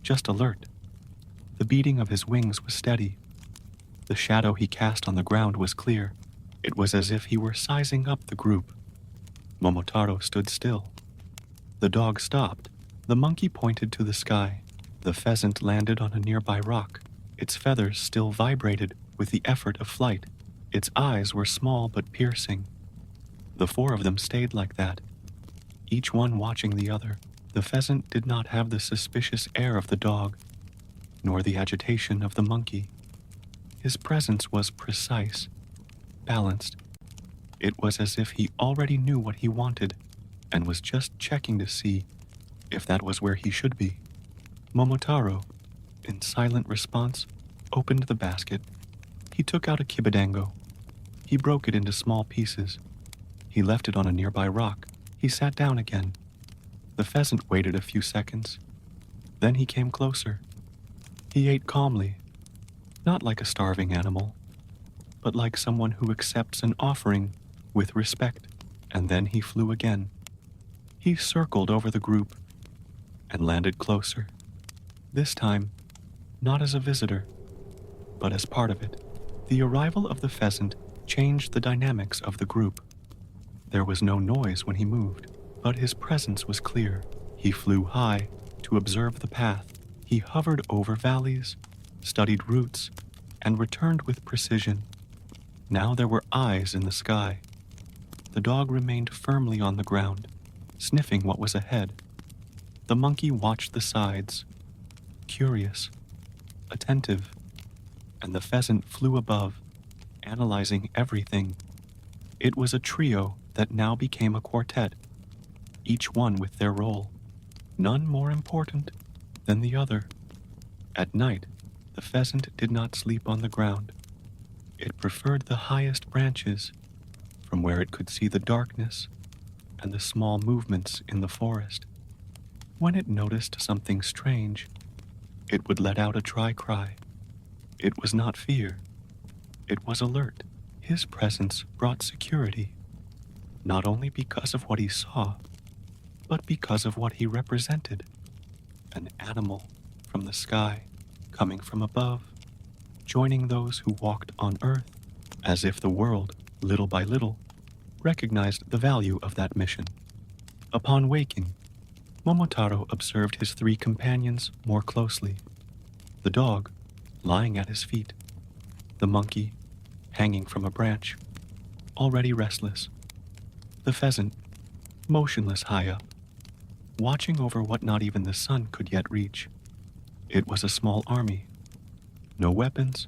Just alert. The beating of his wings was steady. The shadow he cast on the ground was clear. It was as if he were sizing up the group. Momotaro stood still. The dog stopped. The monkey pointed to the sky. The pheasant landed on a nearby rock. Its feathers still vibrated with the effort of flight. Its eyes were small but piercing. The four of them stayed like that, each one watching the other. The pheasant did not have the suspicious air of the dog, nor the agitation of the monkey. His presence was precise, balanced. It was as if he already knew what he wanted and was just checking to see if that was where he should be. Momotaro, in silent response, opened the basket. He took out a kibidango. He broke it into small pieces. He left it on a nearby rock. He sat down again. The pheasant waited a few seconds. Then he came closer. He ate calmly, not like a starving animal, but like someone who accepts an offering with respect. And then he flew again. He circled over the group and landed closer. This time, not as a visitor, but as part of it. The arrival of the pheasant changed the dynamics of the group. There was no noise when he moved, but his presence was clear. He flew high to observe the path. He hovered over valleys, studied routes, and returned with precision. Now there were eyes in the sky. The dog remained firmly on the ground, sniffing what was ahead. The monkey watched the sides, curious, attentive, and the pheasant flew above, analyzing everything. It was a trio that now became a quartet, each one with their role, none more important than the other. At night, the pheasant did not sleep on the ground. It preferred the highest branches, from where it could see the darkness and the small movements in the forest. When it noticed something strange, it would let out a dry cry. It was not fear. It was alert. His presence brought security, not only because of what he saw, but because of what he represented. An animal from the sky, coming from above, joining those who walked on earth, as if the world, little by little, recognized the value of that mission. Upon waking, Momotaro observed his three companions more closely. The dog, lying at his feet. The monkey, hanging from a branch, already restless. The pheasant, motionless high up, watching over what not even the sun could yet reach. It was a small army. No weapons,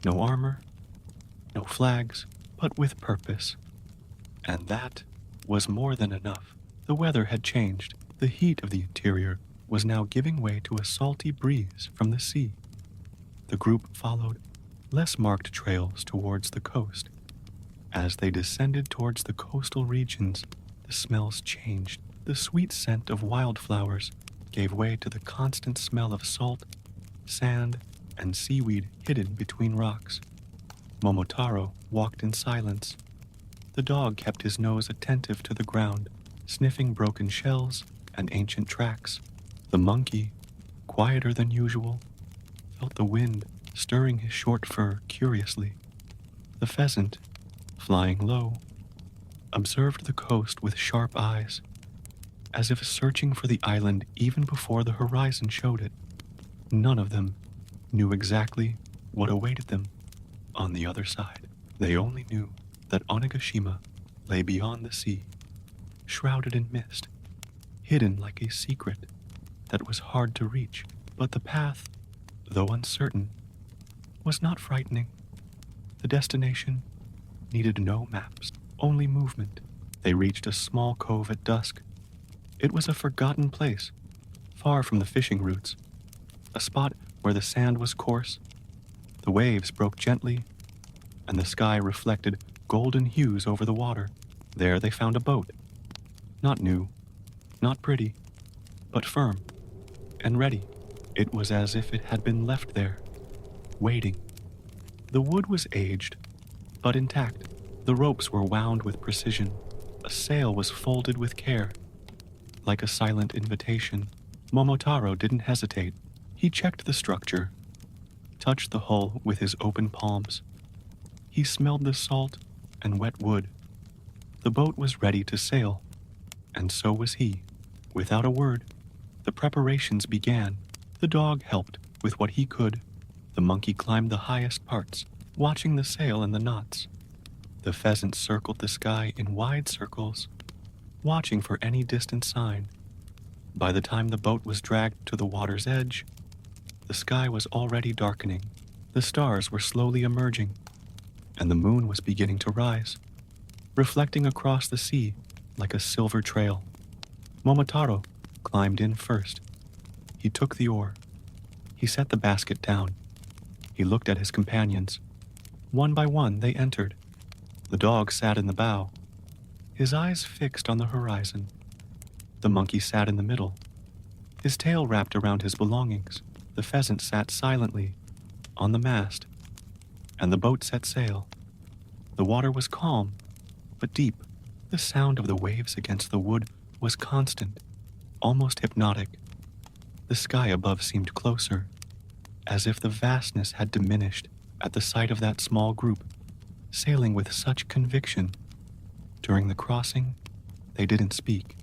no armor, no flags, but with purpose. And that was more than enough. The weather had changed. The heat of the interior was now giving way to a salty breeze from the sea. The group followed less marked trails towards the coast. As they descended towards the coastal regions, the smells changed. The sweet scent of wildflowers gave way to the constant smell of salt, sand, and seaweed hidden between rocks. Momotaro walked in silence. The dog kept his nose attentive to the ground, sniffing broken shells and ancient tracks. The monkey, quieter than usual, felt the wind stirring his short fur curiously. The pheasant, flying low, observed the coast with sharp eyes, as if searching for the island even before the horizon showed it. None of them knew exactly what awaited them on the other side. They only knew that Onigashima lay beyond the sea, shrouded in mist, hidden like a secret that was hard to reach. But the path, though uncertain, was not frightening. The destination needed no maps, only movement. They reached a small cove at dusk. It was a forgotten place, far from the fishing routes, a spot where the sand was coarse, the waves broke gently, and the sky reflected golden hues over the water. There they found a boat, not new, not pretty, but firm and ready. It was as if it had been left there, waiting. The wood was aged, but intact. The ropes were wound with precision. A sail was folded with care. Like a silent invitation, Momotaro didn't hesitate. He checked the structure, touched the hull with his open palms. He smelled the salt and wet wood. The boat was ready to sail, and so was he. Without a word, the preparations began. The dog helped with what he could. The monkey climbed the highest parts, watching the sail and the knots. The pheasant circled the sky in wide circles, watching for any distant sign. By the time the boat was dragged to the water's edge, the sky was already darkening. The stars were slowly emerging, and the moon was beginning to rise, reflecting across the sea like a silver trail. Momotaro climbed in first. He took the oar. He set the basket down. He looked at his companions. One by one, they entered. The dog sat in the bow, his eyes fixed on the horizon. The monkey sat in the middle, his tail wrapped around his belongings. The pheasant sat silently on the mast, and the boat set sail. The water was calm, but deep. The sound of the waves against the wood was constant, almost hypnotic. The sky above seemed closer, as if the vastness had diminished at the sight of that small group, sailing with such conviction. During the crossing, they didn't speak.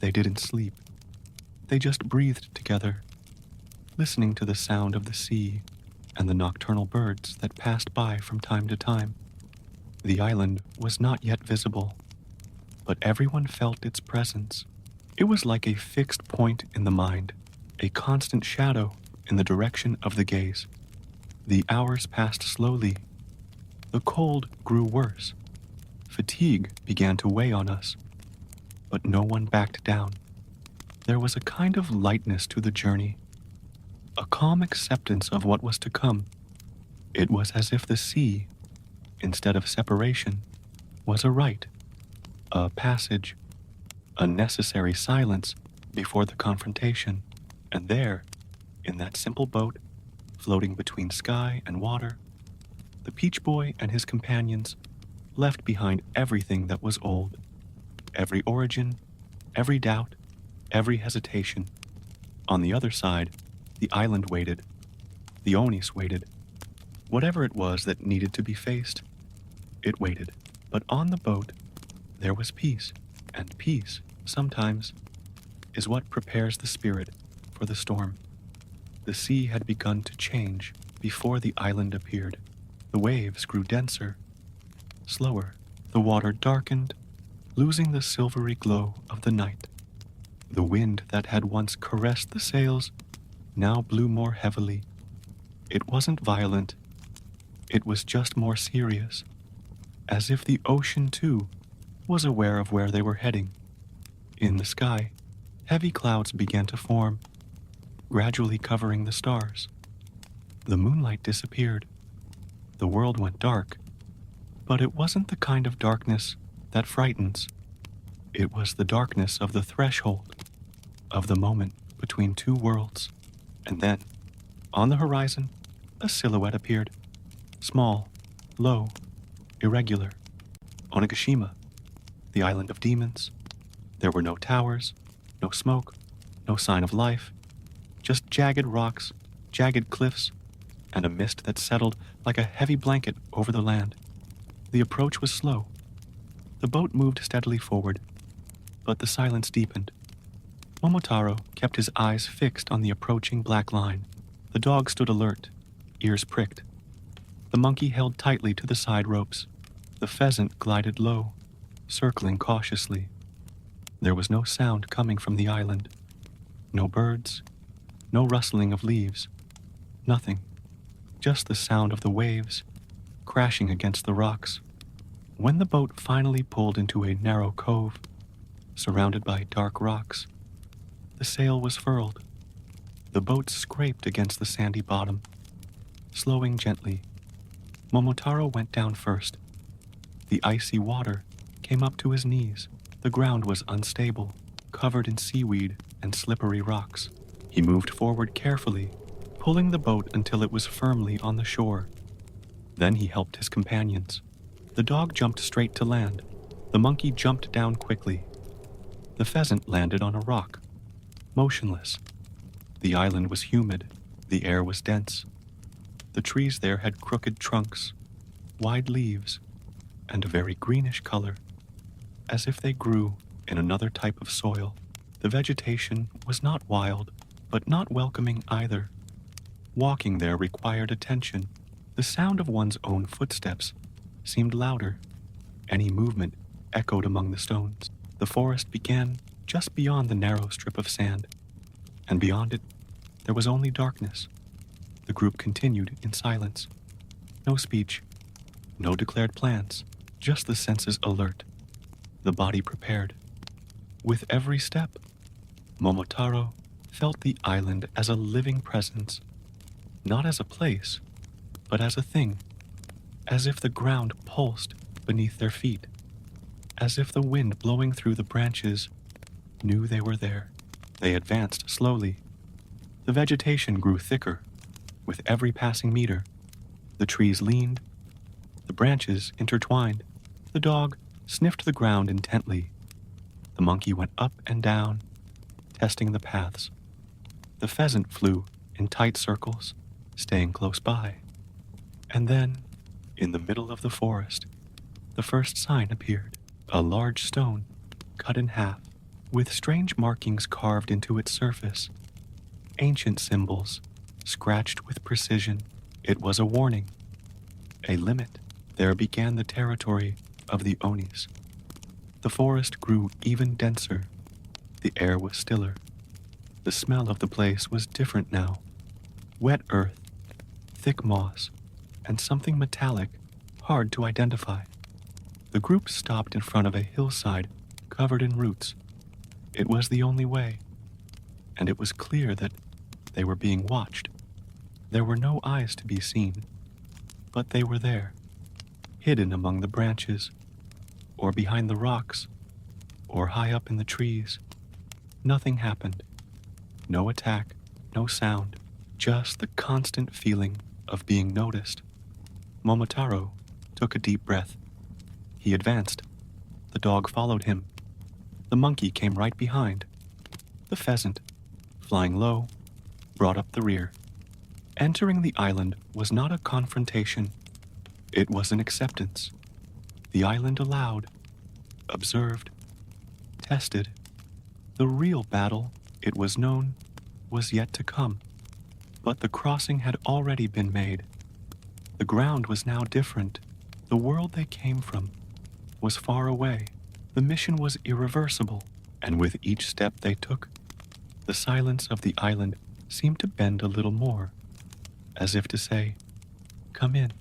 They didn't sleep. They just breathed together, listening to the sound of the sea and the nocturnal birds that passed by from time to time. The island was not yet visible, but everyone felt its presence. It was like a fixed point in the mind, a constant shadow in the direction of the gaze. The hours passed slowly. The cold grew worse. Fatigue began to weigh on us, but no one backed down. There was a kind of lightness to the journey, a calm acceptance of what was to come. It was as if the sea, instead of separation, was a rite, a passage, a necessary silence before the confrontation. And there, in that simple boat, floating between sky and water, the Peach Boy and his companions left behind everything that was old, every origin, every doubt, every hesitation. On the other side, the island waited. The Onis waited. Whatever it was that needed to be faced, it waited. But on the boat, there was peace, and peace, sometimes, is what prepares the spirit for the storm. The sea had begun to change before the island appeared. The waves grew denser, slower. The water darkened, losing the silvery glow of the night. The wind that had once caressed the sails now blew more heavily. It wasn't violent. It was just more serious, as if the ocean, too, was aware of where they were heading. In the sky, heavy clouds began to form, gradually covering the stars. The moonlight disappeared. The world went dark, but it wasn't the kind of darkness that frightens. It was the darkness of the threshold, of the moment between two worlds. And then, on the horizon, a silhouette appeared. Small, low, irregular. Onigashima, the island of demons. There were no towers, no smoke, no sign of life, just jagged rocks, jagged cliffs, and a mist that settled like a heavy blanket over the land. The approach was slow. The boat moved steadily forward, but the silence deepened. Momotaro kept his eyes fixed on the approaching black line. The dog stood alert, ears pricked. The monkey held tightly to the side ropes. The pheasant glided low, circling cautiously. There was no sound coming from the island. No birds, no rustling of leaves. Nothing. Just the sound of the waves crashing against the rocks. When the boat finally pulled into a narrow cove, surrounded by dark rocks, the sail was furled. The boat scraped against the sandy bottom, slowing gently. Momotaro went down first. The icy water came up to his knees. The ground was unstable, covered in seaweed and slippery rocks. He moved forward carefully, pulling the boat until it was firmly on the shore. Then he helped his companions. The dog jumped straight to land. The monkey jumped down quickly. The pheasant landed on a rock, motionless. The island was humid. The air was dense. The trees there had crooked trunks, wide leaves, and a very greenish color, as if they grew in another type of soil. The vegetation was not wild, but not welcoming either. Walking there required attention. The sound of one's own footsteps seemed louder. Any movement echoed among the stones. The forest began just beyond the narrow strip of sand, and beyond it, there was only darkness. The group continued in silence. No speech, no declared plans, just the senses alert, the body prepared. With every step, Momotaro felt the island as a living presence, not as a place, but as a thing, as if the ground pulsed beneath their feet, as if the wind blowing through the branches knew they were there. They advanced slowly. The vegetation grew thicker with every passing meter. The trees leaned, the branches intertwined. The dog sniffed the ground intently. The monkey went up and down, testing the paths. The pheasant flew in tight circles, staying close by. And then, in the middle of the forest, the first sign appeared, a large stone cut in half, with strange markings carved into its surface, ancient symbols scratched with precision. It was a warning, a limit. There began the territory of the Onis. The forest grew even denser. The air was stiller. The smell of the place was different now. Wet earth, thick moss, and something metallic, hard to identify. The group stopped in front of a hillside covered in roots. It was the only way, and it was clear that they were being watched. There were no eyes to be seen, but they were there, hidden among the branches, or behind the rocks, or high up in the trees. Nothing happened. No attack, no sound, just the constant feeling of being noticed. Momotaro took a deep breath. He advanced. The dog followed him. The monkey came right behind. The pheasant, flying low, brought up the rear. Entering the island was not a confrontation. It was an acceptance. The island allowed, observed, tested. The real battle, it was known, was yet to come. But the crossing had already been made. The ground was now different. The world they came from was far away. The mission was irreversible, and with each step they took, the silence of the island seemed to bend a little more, as if to say, "Come in."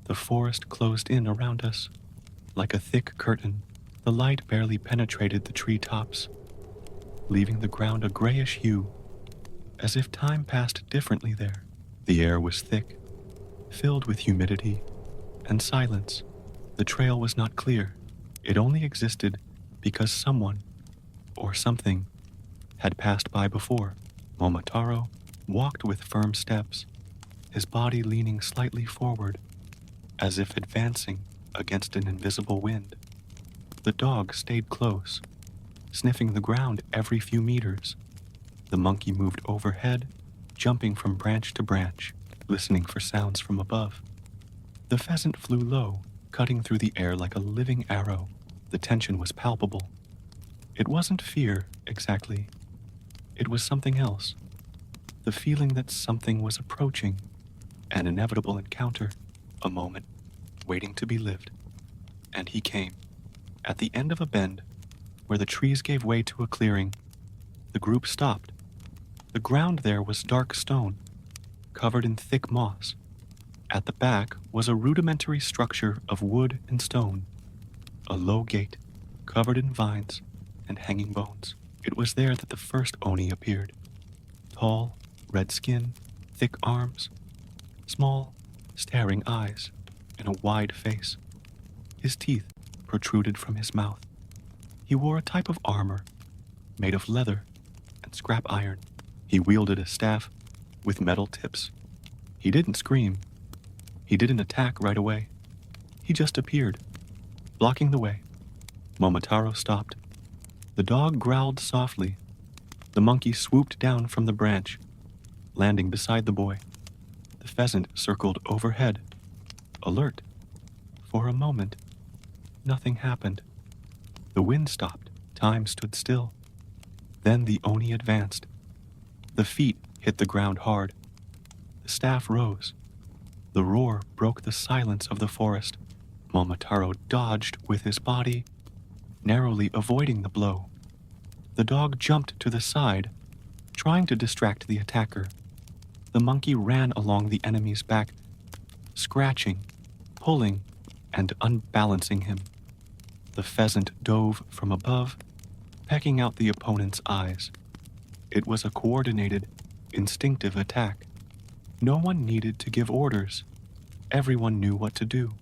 The forest closed in around us, like a thick curtain. The light barely penetrated the tree tops, leaving the ground a grayish hue, as if time passed differently there. The air was thick, filled with humidity and silence. The trail was not clear. It only existed because someone, or something, had passed by before. Momotaro walked with firm steps, his body leaning slightly forward, as if advancing against an invisible wind. The dog stayed close, sniffing the ground every few meters. The monkey moved overhead, jumping from branch to branch, listening for sounds from above. The pheasant flew low, cutting through the air like a living arrow. The tension was palpable. It wasn't fear, exactly. It was something else. The feeling that something was approaching, an inevitable encounter, a moment waiting to be lived. And he came. At the end of a bend, where the trees gave way to a clearing, the group stopped. The ground there was dark stone, covered in thick moss. At the back was a rudimentary structure of wood and stone, a low gate, covered in vines and hanging bones. It was there that the first Oni appeared. Tall, red skin, thick arms, small, staring eyes, and a wide face. His teeth protruded from his mouth. He wore a type of armor made of leather and scrap iron. He wielded a staff with metal tips. He didn't scream. He didn't attack right away. He just appeared, blocking the way. Momotaro stopped. The dog growled softly. The monkey swooped down from the branch, landing beside the boy. The pheasant circled overhead, alert. For a moment, nothing happened. The wind stopped. Time stood still. Then the Oni advanced. The feet hit the ground hard. The staff rose. The roar broke the silence of the forest. Momotaro dodged with his body, narrowly avoiding the blow. The dog jumped to the side, trying to distract the attacker. The monkey ran along the enemy's back, scratching, pulling, and unbalancing him. The pheasant dove from above, pecking out the opponent's eyes. It was a coordinated, instinctive attack. No one needed to give orders. Everyone knew what to do.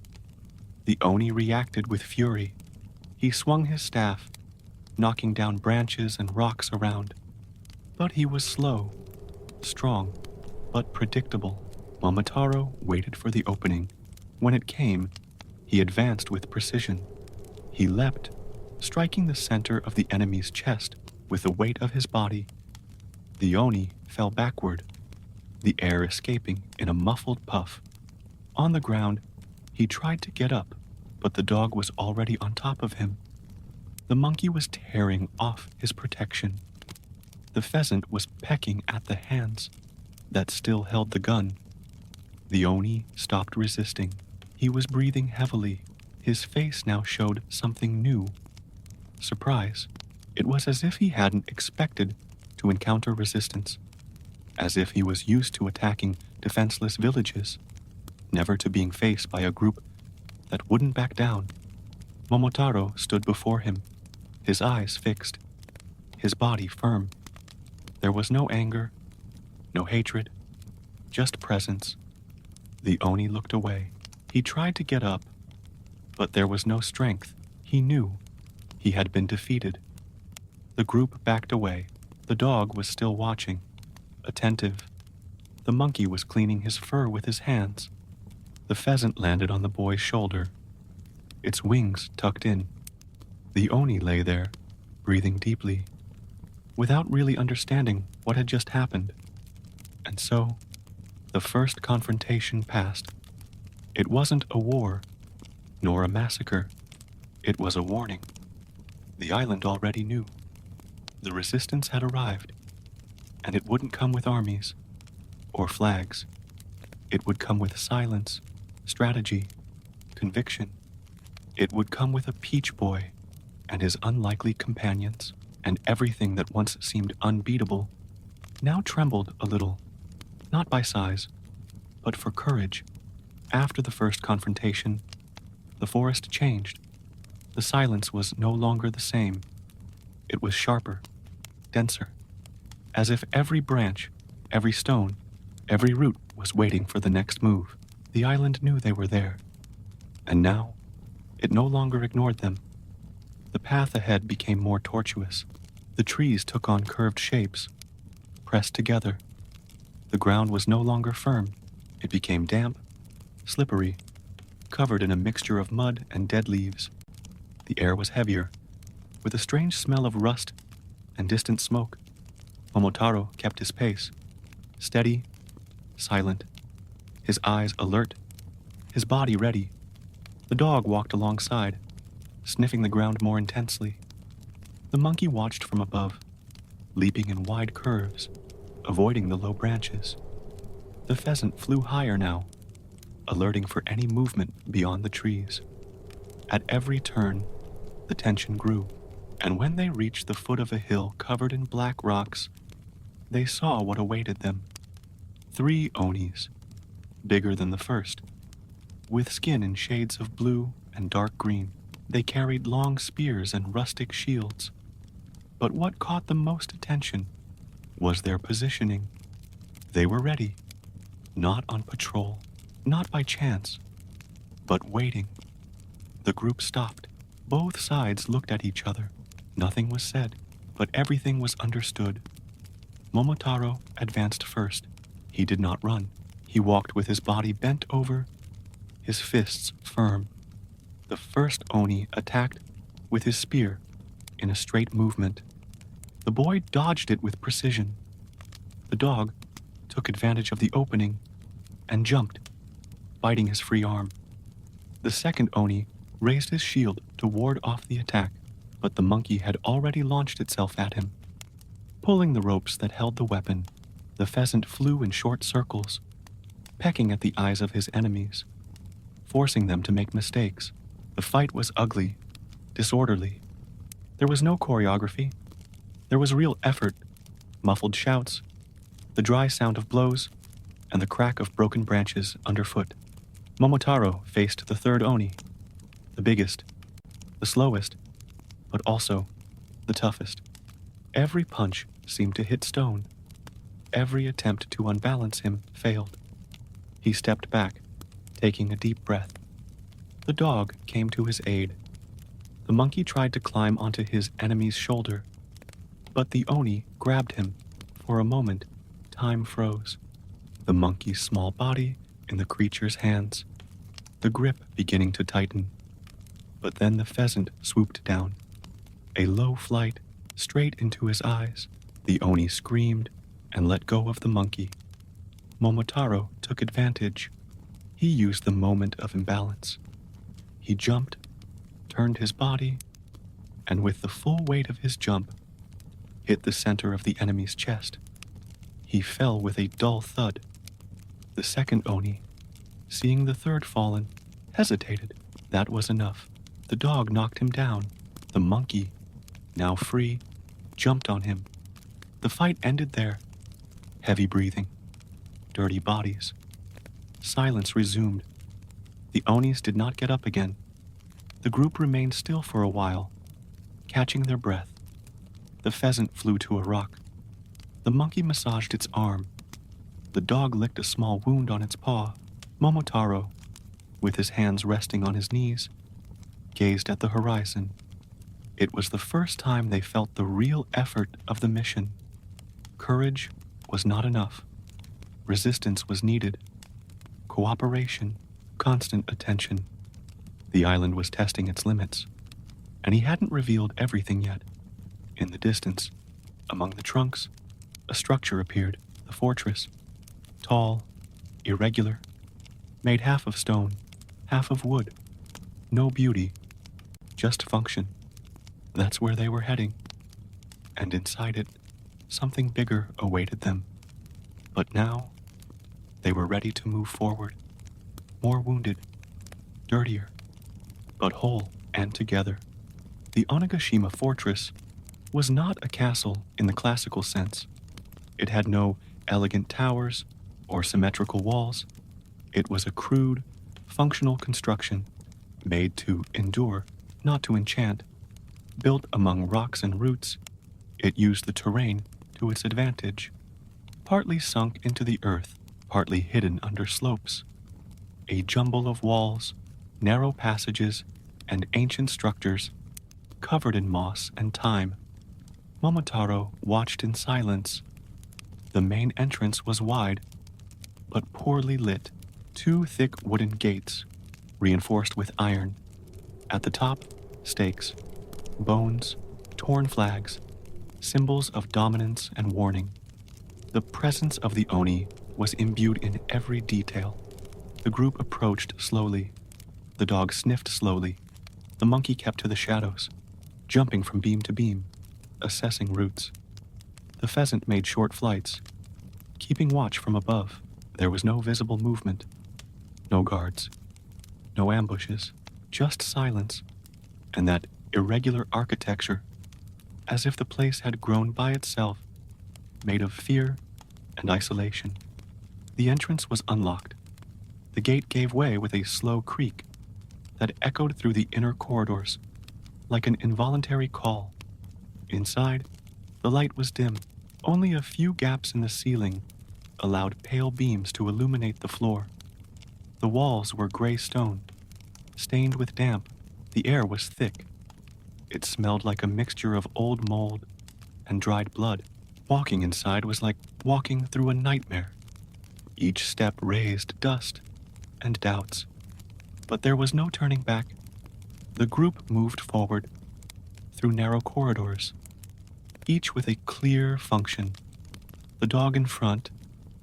The Oni reacted with fury. He swung his staff, knocking down branches and rocks around. But he was slow, strong, but predictable. Momotaro waited for the opening. When it came, he advanced with precision. He leapt, striking the center of the enemy's chest with the weight of his body. The Oni fell backward, the air escaping in a muffled puff. On the ground, he tried to get up, but the dog was already on top of him. The monkey was tearing off his protection. The pheasant was pecking at the hands. that still held the gun. The Oni stopped resisting. He was breathing heavily. His face now showed something new. Surprise. It was as if he hadn't expected to encounter resistance, as if he was used to attacking defenseless villages, never to being faced by a group that wouldn't back down. Momotaro stood before him, his eyes fixed, his body firm. There was no anger, no hatred, just presence. The Oni looked away. He tried to get up, but there was no strength. He knew he had been defeated. The group backed away. The dog was still watching, attentive. The monkey was cleaning his fur with his hands. The pheasant landed on the boy's shoulder, its wings tucked in. The Oni lay there, breathing deeply, without really understanding what had just happened. And so, the first confrontation passed. It wasn't a war, nor a massacre. It was a warning. The island already knew. The resistance had arrived, and it wouldn't come with armies or flags. It would come with silence, strategy, conviction. It would come with a peach boy and his unlikely companions, and everything that once seemed unbeatable now trembled a little, not by size, but for courage. After the first confrontation, the forest changed. The silence was no longer the same. It was sharper, denser, as if every branch, every stone, every root was waiting for the next move. The island knew they were there, and now it no longer ignored them. The path ahead became more tortuous. The trees took on curved shapes, pressed together. The ground was no longer firm. It became damp, slippery, covered in a mixture of mud and dead leaves. The air was heavier, with a strange smell of rust and distant smoke. Momotaro kept his pace, steady, silent, his eyes alert, his body ready. The dog walked alongside, sniffing the ground more intensely. The monkey watched from above, leaping in wide curves, avoiding the low branches. The pheasant flew higher now, alerting for any movement beyond the trees. At every turn, the tension grew, and when they reached the foot of a hill covered in black rocks, they saw what awaited them. 3 Onis, bigger than the first, with skin in shades of blue and dark green. They carried long spears and rustic shields. But what caught the most attention was their positioning. They were ready, not on patrol, not by chance, but waiting. The group stopped. Both sides looked at each other. Nothing was said, but everything was understood. Momotaro advanced first. He did not run. He walked with his body bent over, his fists firm. The first Oni attacked with his spear in a straight movement. The boy dodged it with precision. The dog took advantage of the opening and jumped, biting his free arm. The second Oni raised his shield to ward off the attack, but the monkey had already launched itself at him. Pulling the ropes that held the weapon, the pheasant flew in short circles, pecking at the eyes of his enemies, forcing them to make mistakes. The fight was ugly, disorderly. There was no choreography. There was real effort, muffled shouts, the dry sound of blows, and the crack of broken branches underfoot. Momotaro faced the third Oni, the biggest, the slowest, but also the toughest. Every punch seemed to hit stone. Every attempt to unbalance him failed. He stepped back, taking a deep breath. The dog came to his aid. The monkey tried to climb onto his enemy's shoulder, but the Oni grabbed him. For a moment, time froze. The monkey's small body in the creature's hands, the grip beginning to tighten. But then the pheasant swooped down, a low flight straight into his eyes. The Oni screamed and let go of the monkey. Momotaro took advantage. He used the moment of imbalance. He jumped, turned his body, and with the full weight of his jump, hit the center of the enemy's chest. He He fell with a dull thud. The second Oni, seeing the third fallen, hesitated. That was enough. The dog knocked him down. The monkey, now free, jumped on him. The fight ended there. Heavy breathing, dirty bodies. Silence resumed. The Onis did not get up again. The group remained still for a while, catching their breath. The pheasant flew to a rock. The monkey massaged its arm. The dog licked a small wound on its paw. Momotaro, with his hands resting on his knees, gazed at the horizon. It was the first time they felt the real effort of the mission. Courage was not enough. Resistance was needed. Cooperation, constant attention. The island was testing its limits, and he hadn't revealed everything yet. In the distance, among the trunks, a structure appeared, the fortress. Tall, irregular, made half of stone, half of wood. No beauty, just function. That's where they were heading. And inside it, something bigger awaited them. But now, they were ready to move forward. More wounded, dirtier, but whole and together. The Onigashima fortress was not a castle in the classical sense. It had no elegant towers or symmetrical walls. It was a crude, functional construction made to endure, not to enchant. Built among rocks and roots, it used the terrain to its advantage. Partly sunk into the earth, partly hidden under slopes. A jumble of walls, narrow passages, and ancient structures, covered in moss and thyme. Momotaro watched in silence. The main entrance was wide, but poorly lit. 2 thick wooden gates, reinforced with iron. At the top, stakes, bones, torn flags, symbols of dominance and warning. The presence of the Oni was imbued in every detail. The group approached slowly. The dog sniffed slowly. The monkey kept to the shadows, jumping from beam to beam, assessing routes. The pheasant made short flights, keeping watch from above. There was no visible movement, no guards, no ambushes, just silence, and that irregular architecture, as if the place had grown by itself, made of fear and isolation. The entrance was unlocked. The gate gave way with a slow creak that echoed through the inner corridors like an involuntary call. Inside, the light was dim. Only a few gaps in the ceiling allowed pale beams to illuminate the floor. The walls were gray stone, stained with damp. The air was thick. It smelled like a mixture of old mold and dried blood. Walking inside was like walking through a nightmare. Each step raised dust and doubts. But there was no turning back. The group moved forward through narrow corridors, each with a clear function. The dog in front,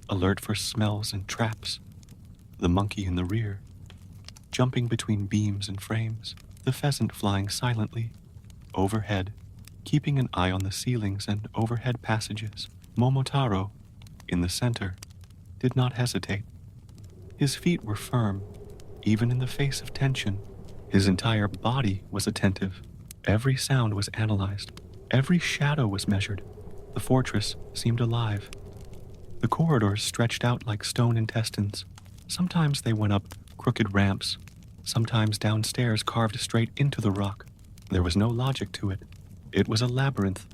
alert for smells and traps. The monkey in the rear, jumping between beams and frames. The pheasant flying silently overhead, keeping an eye on the ceilings and overhead passages. Momotaro, in the center, did not hesitate. His feet were firm, even in the face of tension. His entire body was attentive. Every sound was analyzed. Every shadow was measured. The fortress seemed alive. The corridors stretched out like stone intestines. Sometimes they went up crooked ramps, sometimes down stairs carved straight into the rock. There was no logic to it. It was a labyrinth,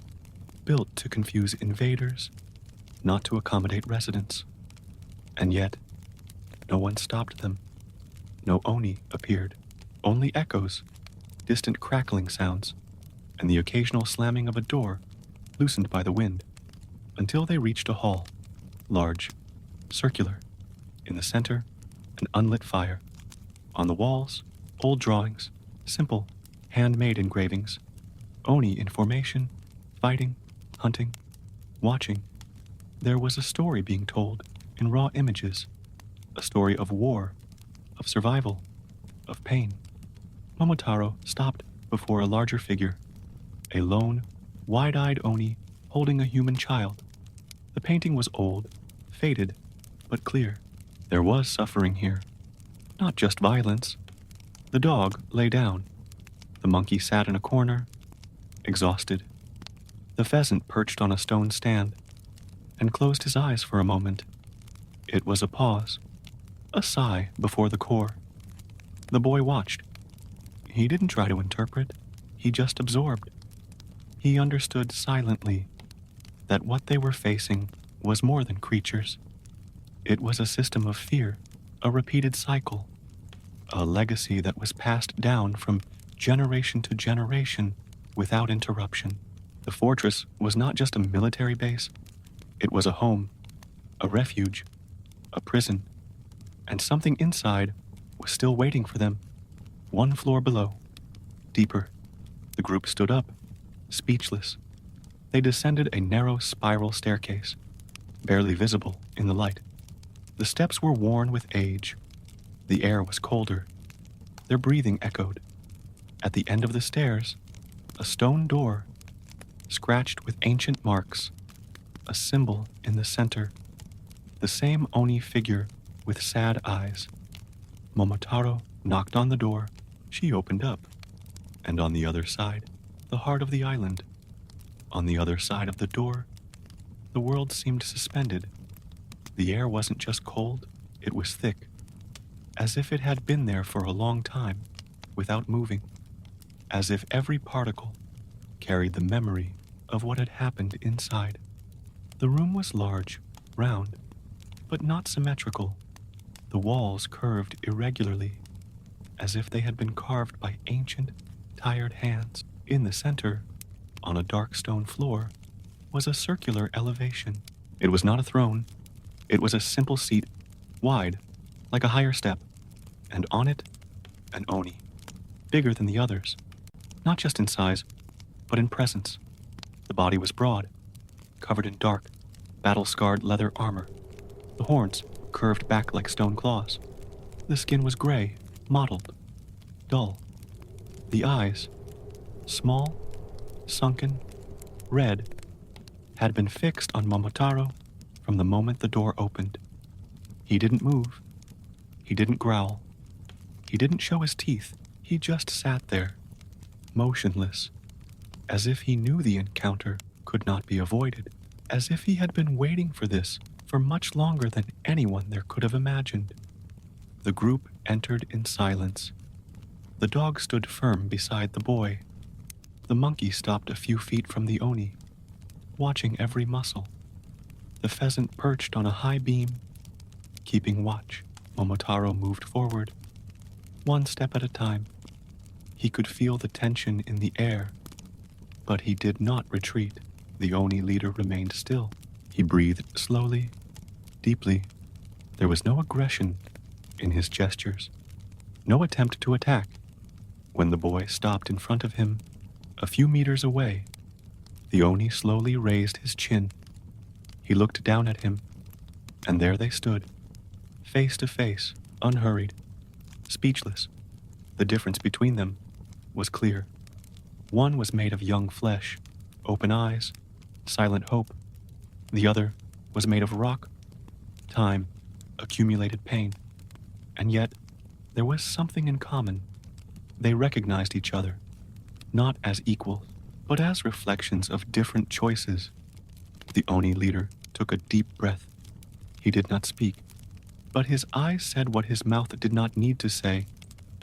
built to confuse invaders, not to accommodate residents. And yet, no one stopped them. No Oni appeared. Only echoes, distant crackling sounds, and the occasional slamming of a door loosened by the wind, until they reached a hall, large, circular. In the center, an unlit fire. On the walls, old drawings, simple, handmade engravings. Oni in formation, fighting, hunting, watching. There was a story being told in raw images, a story of war, of survival, of pain. Momotaro stopped before a larger figure, a lone, wide-eyed Oni holding a human child. The painting was old, faded, but clear. There was suffering here, not just violence. The dog lay down. The monkey sat in a corner, exhausted. The pheasant perched on a stone stand and closed his eyes for a moment. It was a pause, a sigh before the core. The boy watched. He didn't try to interpret, he just absorbed. He understood silently that what they were facing was more than creatures. It was a system of fear, a repeated cycle, a legacy that was passed down from generation to generation without interruption. The fortress was not just a military base, it was a home, a refuge, a prison, and something inside was still waiting for them, one floor below, deeper. The group stood up, speechless. They descended a narrow spiral staircase, barely visible in the light. The steps were worn with age. The air was colder. Their breathing echoed. At the end of the stairs, a stone door, scratched with ancient marks, a symbol in the center, the same Oni figure with sad eyes. Momotaro knocked on the door. She opened up. And on the other side, the heart of the island. On the other side of the door, the world seemed suspended. The air wasn't just cold, it was thick, as if it had been there for a long time, without moving, as if every particle carried the memory of what had happened inside. The room was large, round, but not symmetrical. The walls curved irregularly, as if they had been carved by ancient, tired hands. In the center, on a dark stone floor, was a circular elevation. It was not a throne. It was a simple seat, wide, like a higher step, and on it, an Oni, bigger than the others, not just in size, but in presence. The body was broad, covered in dark, battle-scarred leather armor. The horns curved back like stone claws. The skin was gray, mottled, dull. The eyes, small, sunken, red, had been fixed on Momotaro from the moment the door opened. He didn't move. He didn't growl. He didn't show his teeth. He just sat there, motionless, as if he knew the encounter could not be avoided, as if he had been waiting for this for much longer than anyone there could have imagined. The group entered in silence. The dog stood firm beside the boy. The monkey stopped a few feet from the Oni, watching every muscle. The pheasant perched on a high beam, keeping watch. Momotaro moved forward, one step at a time. He could feel the tension in the air, but he did not retreat. The Oni leader remained still. He breathed slowly, deeply. There was no aggression in his gestures, no attempt to attack. When the boy stopped in front of him, a few meters away, the Oni slowly raised his chin. He looked down at him, and there they stood, face to face, unhurried, speechless. The difference between them was clear. One was made of young flesh, open eyes, silent hope. The other was made of rock, time, accumulated pain. And yet, there was something in common. They recognized each other, not as equals, but as reflections of different choices. The Oni leader took a deep breath. He did not speak, but his eyes said what his mouth did not need to say.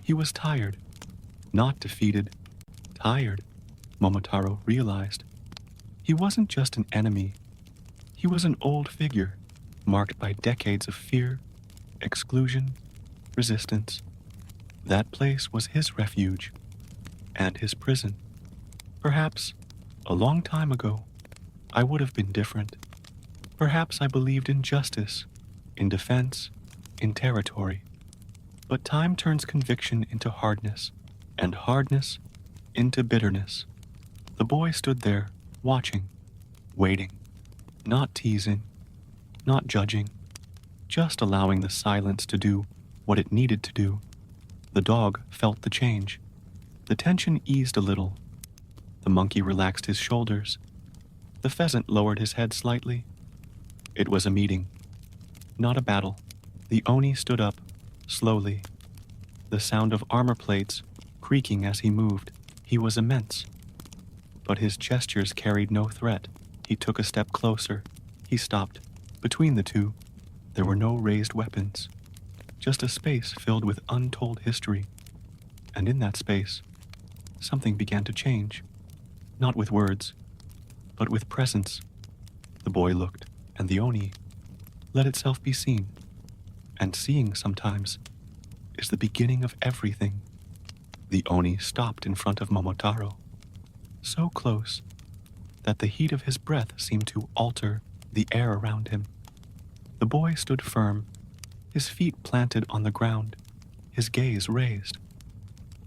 He was tired, not defeated. Tired, Momotaro realized. He wasn't just an enemy. He was an old figure, marked by decades of fear, exclusion, resistance. That place was his refuge, and his prison. Perhaps, a long time ago, I would have been different. Perhaps I believed in justice, in defense, in territory. But time turns conviction into hardness, and hardness into bitterness. The boy stood there, watching, waiting, not teasing, not judging, just allowing the silence to do what it needed to do. The dog felt the change. The tension eased a little. The monkey relaxed his shoulders. The pheasant lowered his head slightly. It was a meeting, not a battle. The Oni stood up, slowly, the sound of armor plates creaking as he moved. He was immense, but his gestures carried no threat. He took a step closer. He stopped. Between the two, there were no raised weapons, just a space filled with untold history. And in that space, something began to change, not with words, but with presence. The boy looked, and the Oni let itself be seen. And seeing sometimes is the beginning of everything. The Oni stopped in front of Momotaro, so close that the heat of his breath seemed to alter the air around him. The boy stood firm, his feet planted on the ground, his gaze raised.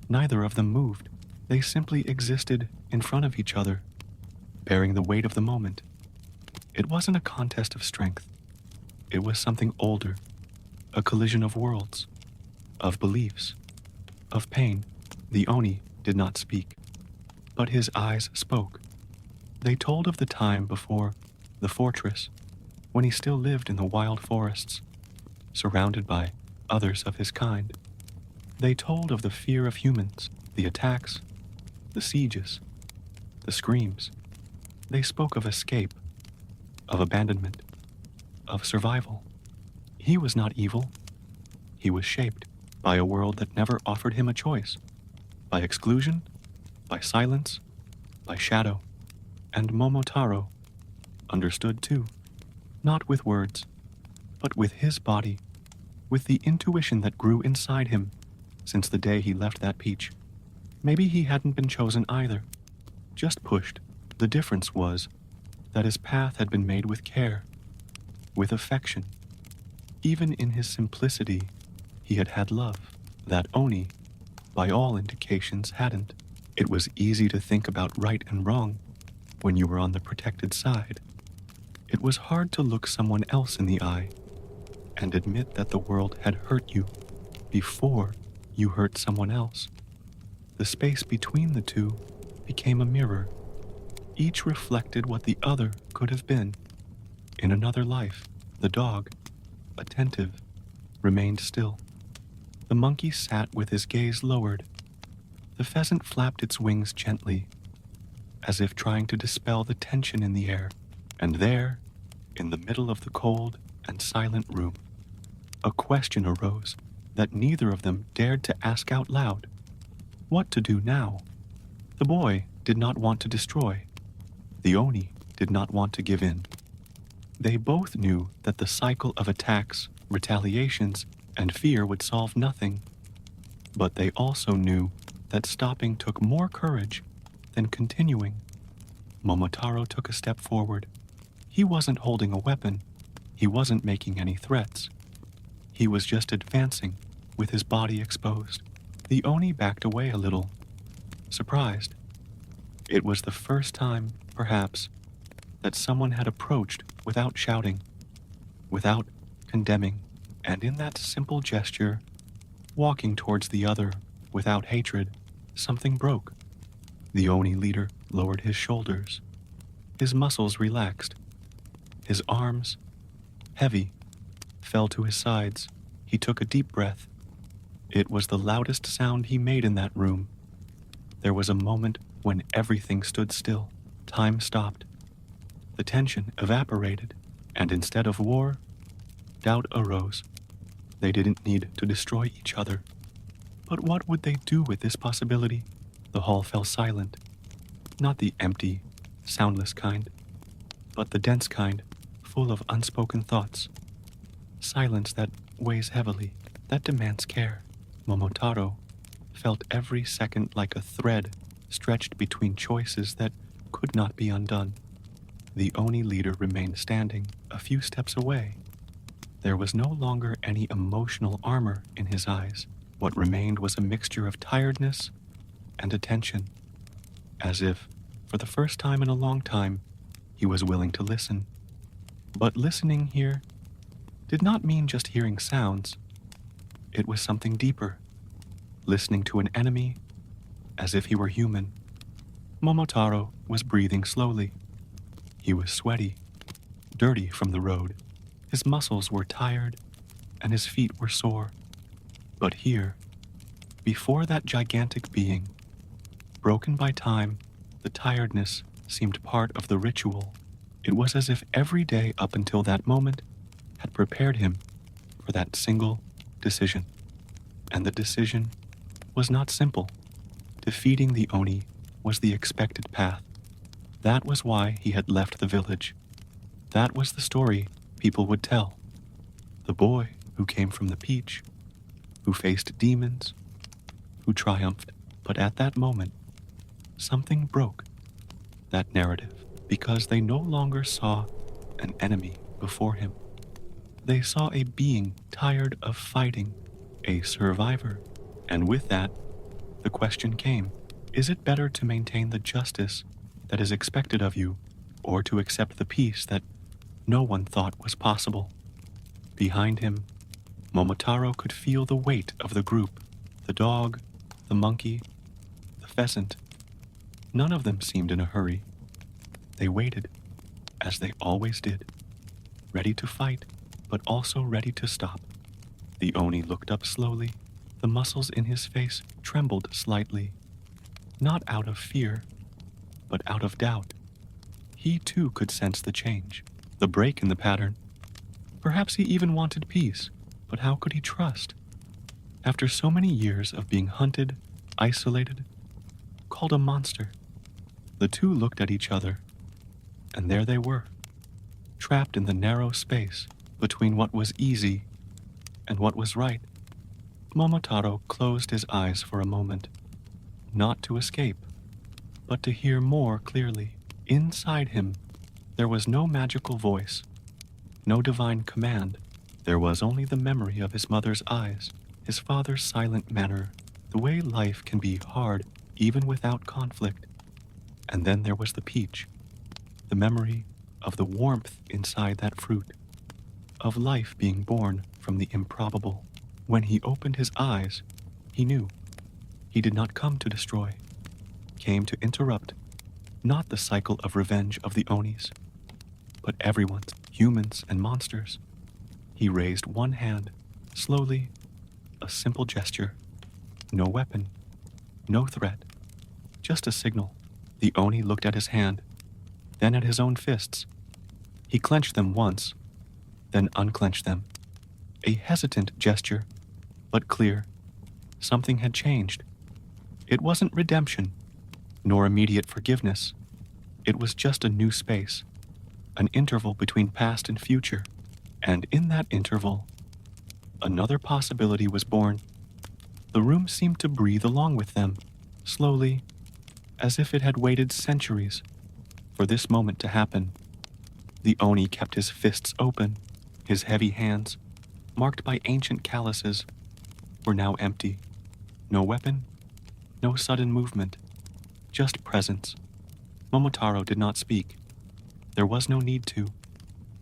Neither of them moved. They simply existed in front of each other, bearing the weight of the moment. It wasn't a contest of strength. It was something older, a collision of worlds, of beliefs, of pain. The Oni did not speak, but his eyes spoke. They told of the time before the fortress, when he still lived in the wild forests, surrounded by others of his kind. They told of the fear of humans, the attacks, the sieges, the screams. They spoke of escape, of abandonment, of survival. He was not evil. He was shaped by a world that never offered him a choice, by exclusion, by silence, by shadow. And Momotaro understood too, not with words, but with his body, with the intuition that grew inside him since the day he left that peach. Maybe he hadn't been chosen either, just pushed. The difference was that his path had been made with care, with affection. Even in his simplicity, he had had love. That Oni, by all indications, hadn't. It was easy to think about right and wrong when you were on the protected side. It was hard to look someone else in the eye and admit that the world had hurt you before you hurt someone else. The space between the two became a mirror. Each reflected what the other could have been. In another life, the dog, attentive, remained still. The monkey sat with his gaze lowered. The pheasant flapped its wings gently, as if trying to dispel the tension in the air. And there, in the middle of the cold and silent room, a question arose that neither of them dared to ask out loud. What to do now? The boy did not want to destroy. The Oni did not want to give in. They both knew that the cycle of attacks, retaliations, and fear would solve nothing. But they also knew that stopping took more courage than continuing. Momotaro took a step forward. He wasn't holding a weapon. He wasn't making any threats. He was just advancing with his body exposed. The Oni backed away a little, surprised. It was the first time, perhaps, that someone had approached without shouting, without condemning, and in that simple gesture, walking towards the other without hatred, something broke. The Oni leader lowered his shoulders. His muscles relaxed. His arms, heavy, fell to his sides. He took a deep breath. It was the loudest sound he made in that room. There was a moment when everything stood still. Time stopped. The tension evaporated, and instead of war, doubt arose. They didn't need to destroy each other. But what would they do with this possibility? The hall fell silent. Not the empty, soundless kind, but the dense kind, full of unspoken thoughts. Silence that weighs heavily, that demands care. Momotaro felt every second like a thread stretched between choices that could not be undone. The Oni leader remained standing a few steps away. There was no longer any emotional armor in his eyes. What remained was a mixture of tiredness and attention, as if, for the first time in a long time, he was willing to listen. But listening here did not mean just hearing sounds. It was something deeper, listening to an enemy as if he were human. Momotaro was breathing slowly. He was sweaty, dirty from the road. His muscles were tired and his feet were sore. But here, before that gigantic being, broken by time, the tiredness seemed part of the ritual. It was as if every day up until that moment had prepared him for that single decision. And the decision was not simple. Defeating the Oni was the expected path. That was why he had left the village. That was the story people would tell. The boy who came from the peach, who faced demons, who triumphed. But at that moment, something broke that narrative because they no longer saw an enemy before him. They saw a being tired of fighting, a survivor. And with that, the question came, is it better to maintain the justice that is expected of you, or to accept the peace that no one thought was possible? Behind him, Momotaro could feel the weight of the group, the dog, the monkey, the pheasant. None of them seemed in a hurry. They waited, as they always did, ready to fight, but also ready to stop. The Oni looked up slowly. The muscles in his face trembled slightly, not out of fear, but out of doubt. He too could sense the change, the break in the pattern. Perhaps he even wanted peace, but how could he trust? After so many years of being hunted, isolated, called a monster, the two looked at each other, and there they were, trapped in the narrow space between what was easy and what was right. Momotaro closed his eyes for a moment, not to escape, but to hear more clearly. Inside him, there was no magical voice, no divine command. There was only the memory of his mother's eyes, his father's silent manner, the way life can be hard even without conflict. And then there was the peach, the memory of the warmth inside that fruit, of life being born from the improbable. When he opened his eyes, he knew he did not come to destroy, came to interrupt, not the cycle of revenge of the Onis, but everyone's, humans and monsters. He raised one hand, slowly, a simple gesture. No weapon, no threat, just a signal. The Oni looked at his hand, then at his own fists. He clenched them once, then unclenched them. A hesitant gesture, but clear. Something had changed. It wasn't redemption, nor immediate forgiveness. It was just a new space, an interval between past and future. And in that interval, another possibility was born. The room seemed to breathe along with them, slowly, as if it had waited centuries for this moment to happen. The Oni kept his fists open. His heavy hands, marked by ancient calluses, were now empty. No weapon, no sudden movement, just presence. Momotaro did not speak. There was no need to.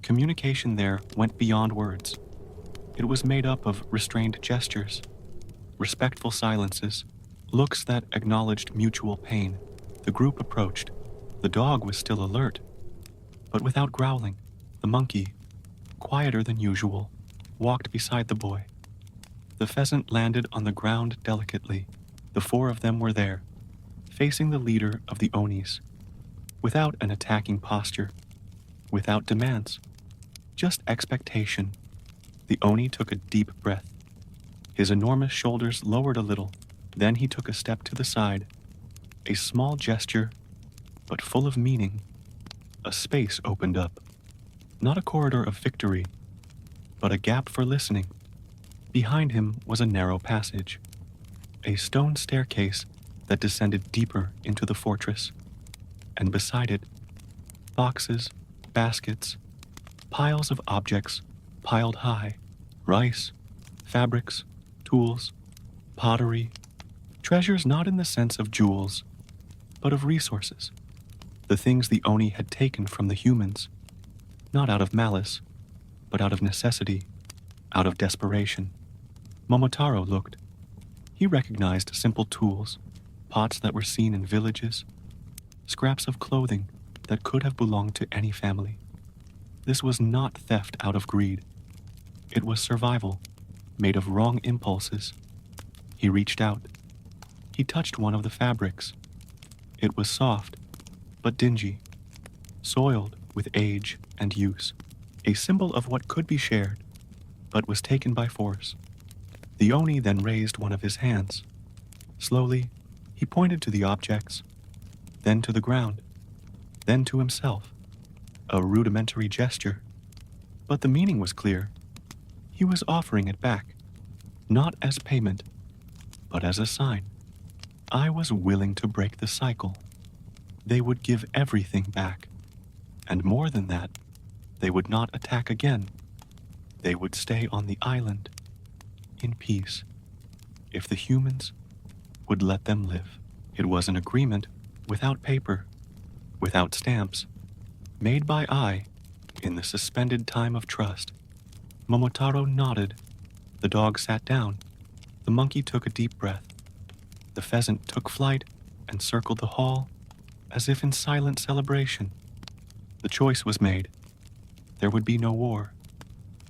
Communication there went beyond words. It was made up of restrained gestures, respectful silences, looks that acknowledged mutual pain. The group approached. The dog was still alert, but without growling. The monkey, quieter than usual, walked beside the boy. The pheasant landed on the ground delicately. The four of them were there, facing the leader of the Onis, without an attacking posture, without demands, just expectation. The Oni took a deep breath. His enormous shoulders lowered a little. Then he took a step to the side. A small gesture, but full of meaning. A space opened up. Not a corridor of victory, but a gap for listening. Behind him was a narrow passage, a stone staircase that descended deeper into the fortress. And beside it, boxes, baskets, piles of objects piled high. Rice, fabrics, tools, pottery, treasures not in the sense of jewels, but of resources. The things the Oni had taken from the humans, not out of malice, but out of necessity, out of desperation. Momotaro looked. He recognized simple tools, pots that were seen in villages, scraps of clothing that could have belonged to any family. This was not theft out of greed. It was survival, made of wrong impulses. He reached out. He touched one of the fabrics. It was soft, but dingy, soiled with age and use, a symbol of what could be shared, but was taken by force. The Oni then raised one of his hands. Slowly, he pointed to the objects, then to the ground, then to himself, a rudimentary gesture. But the meaning was clear. He was offering it back, not as payment, but as a sign. I was willing to break the cycle. They would give everything back, and more than that, they would not attack again. They would stay on the island, in peace, if the humans would let them live. It was an agreement without paper, without stamps, made by eye in the suspended time of trust. Momotaro nodded. The dog sat down. The monkey took a deep breath. The pheasant took flight and circled the hall as if in silent celebration. The choice was made. There would be no war.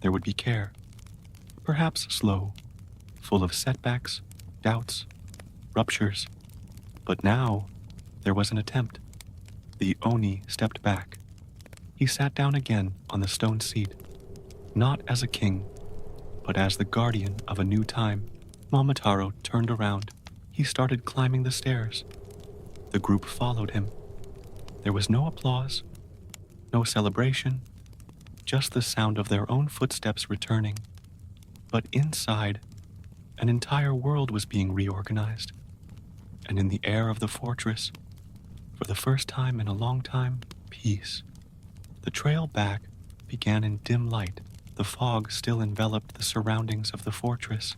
There would be care. Perhaps slow, full of setbacks, doubts, ruptures. But now there was an attempt. The Oni stepped back. He sat down again on the stone seat, not as a king, but as the guardian of a new time. Momotaro turned around. He started climbing the stairs. The group followed him. There was no applause, no celebration, just the sound of their own footsteps returning. But inside, an entire world was being reorganized. And in the air of the fortress, for the first time in a long time, peace. The trail back began in dim light. The fog still enveloped the surroundings of the fortress,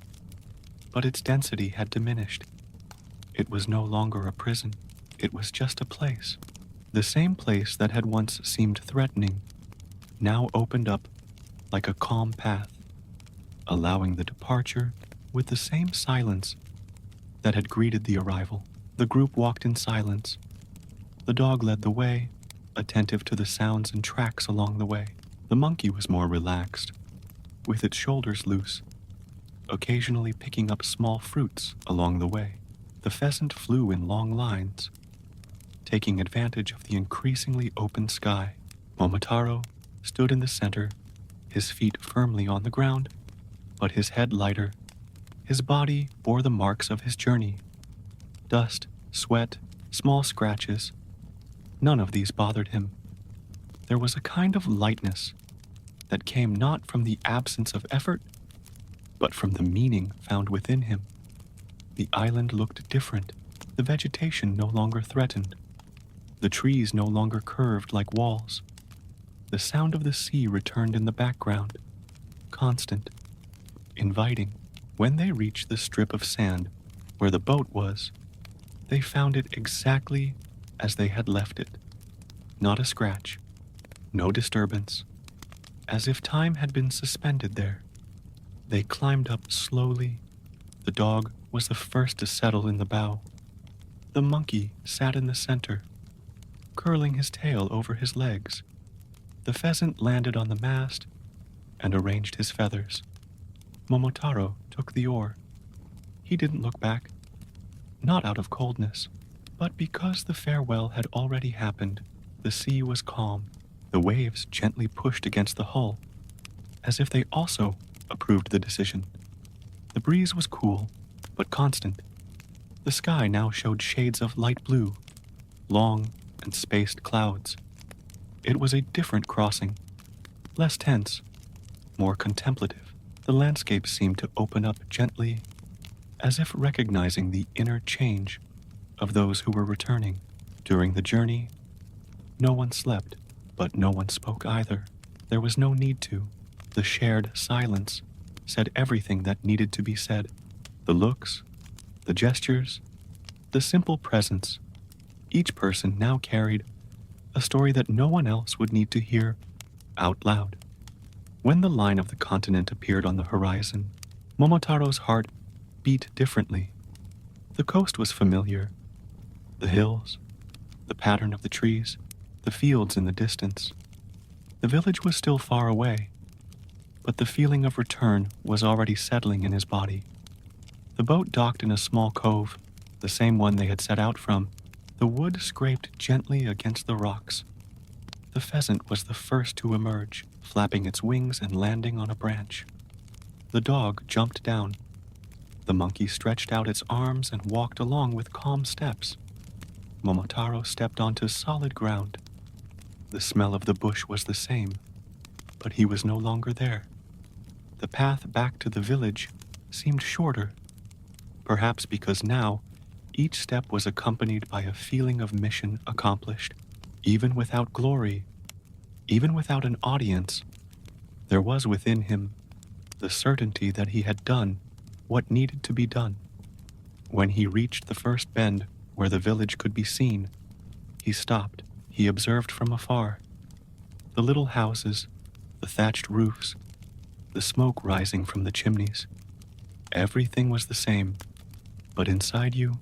but its density had diminished. It was no longer a prison. It was just a place. The same place that had once seemed threatening now opened up like a calm path, allowing the departure with the same silence that had greeted the arrival. The group walked in silence. The dog led the way, attentive to the sounds and tracks along the way. The monkey was more relaxed, with its shoulders loose, occasionally picking up small fruits along the way. The pheasant flew in long lines, taking advantage of the increasingly open sky. Momotaro stood in the center, his feet firmly on the ground, but his head lighter. His body bore the marks of his journey. Dust, sweat, small scratches. None of these bothered him. There was a kind of lightness that came not from the absence of effort, but from the meaning found within him. The island looked different. The vegetation no longer threatened. The trees no longer curved like walls. The sound of the sea returned in the background, constant, inviting. When they reached the strip of sand where the boat was, they found it exactly as they had left it. Not a scratch, no disturbance, as if time had been suspended there. They climbed up slowly. The dog was the first to settle in the bow. The monkey sat in the center, curling his tail over his legs. The pheasant landed on the mast and arranged his feathers. Momotaro took the oar. He didn't look back, not out of coldness, but because the farewell had already happened. The sea was calm. The waves gently pushed against the hull, as if they also approved the decision. The breeze was cool, but constant. The sky now showed shades of light blue, long and spaced clouds. It was a different crossing, less tense, more contemplative. The landscape seemed to open up gently, as if recognizing the inner change of those who were returning. During the journey, no one slept, but no one spoke either. There was no need to. The shared silence said everything that needed to be said. The looks, the gestures, the simple presence. Each person now carried a story that no one else would need to hear out loud. When the line of the continent appeared on the horizon, Momotaro's heart beat differently. The coast was familiar. The hills, the pattern of the trees, the fields in the distance. The village was still far away, but the feeling of return was already settling in his body. The boat docked in a small cove, the same one they had set out from. The wood scraped gently against the rocks. The pheasant was the first to emerge, flapping its wings and landing on a branch. The dog jumped down. The monkey stretched out its arms and walked along with calm steps. Momotaro stepped onto solid ground. The smell of the bush was the same, but he was no longer there. The path back to the village seemed shorter, perhaps because now each step was accompanied by a feeling of mission accomplished. Even without glory, even without an audience, there was within him the certainty that he had done what needed to be done. When he reached the first bend where the village could be seen, he stopped. He observed from afar the little houses, the thatched roofs, the smoke rising from the chimneys. Everything was the same, but inside you,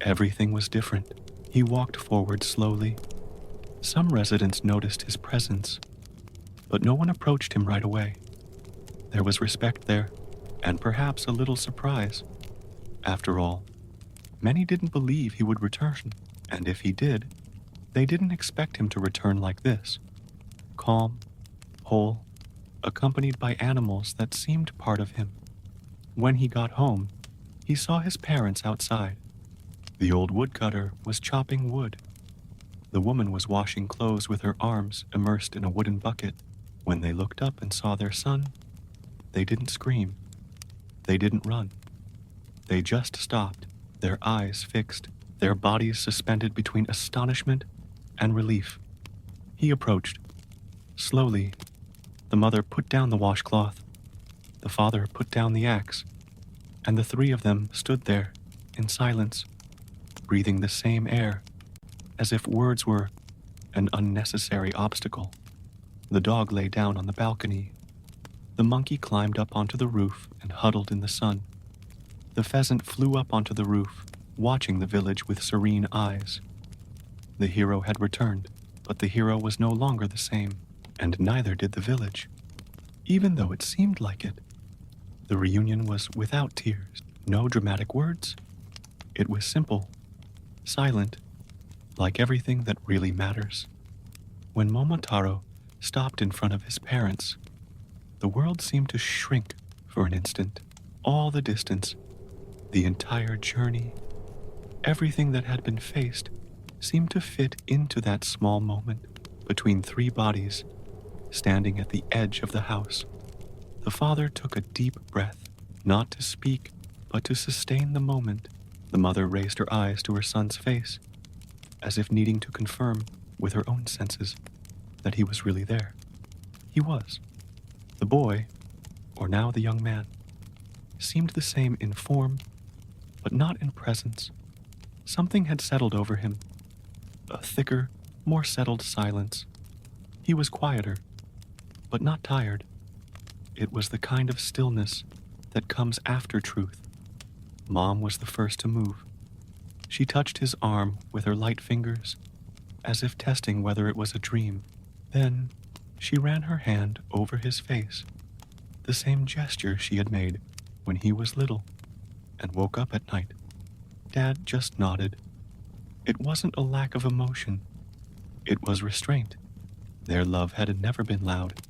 everything was different. He walked forward slowly. Some residents noticed his presence, but no one approached him right away. There was respect there, and perhaps a little surprise. After all, many didn't believe he would return, and if he did, they didn't expect him to return like this, calm, whole, accompanied by animals that seemed part of him. When he got home, he saw his parents outside. The old woodcutter was chopping wood. The woman was washing clothes with her arms immersed in a wooden bucket. When they looked up and saw their son, they didn't scream. They didn't run. They just stopped, their eyes fixed, their bodies suspended between astonishment and relief. He approached. Slowly, the mother put down the washcloth. The father put down the axe, and the three of them stood there in silence, breathing the same air, as if words were an unnecessary obstacle. The dog lay down on the balcony. The monkey climbed up onto the roof and huddled in the sun. The pheasant flew up onto the roof, watching the village with serene eyes. The hero had returned, but the hero was no longer the same, and neither did the village, even though it seemed like it. The reunion was without tears, no dramatic words. It was simple, silent, like everything that really matters. When Momotaro stopped in front of his parents, the world seemed to shrink for an instant. All the distance, the entire journey, everything that had been faced seemed to fit into that small moment between three bodies standing at the edge of the house. The father took a deep breath, not to speak, but to sustain the moment. The mother raised her eyes to her son's face, as if needing to confirm with her own senses that he was really there. He was. The boy, or now the young man, seemed the same in form, but not in presence. Something had settled over him, a thicker, more settled silence. He was quieter, but not tired. It was the kind of stillness that comes after truth. Mom was the first to move. She touched his arm with her light fingers, as if testing whether it was a dream. Then she ran her hand over his face, the same gesture she had made when he was little and woke up at night. Dad just nodded. It wasn't a lack of emotion. It was restraint. Their love had never been loud.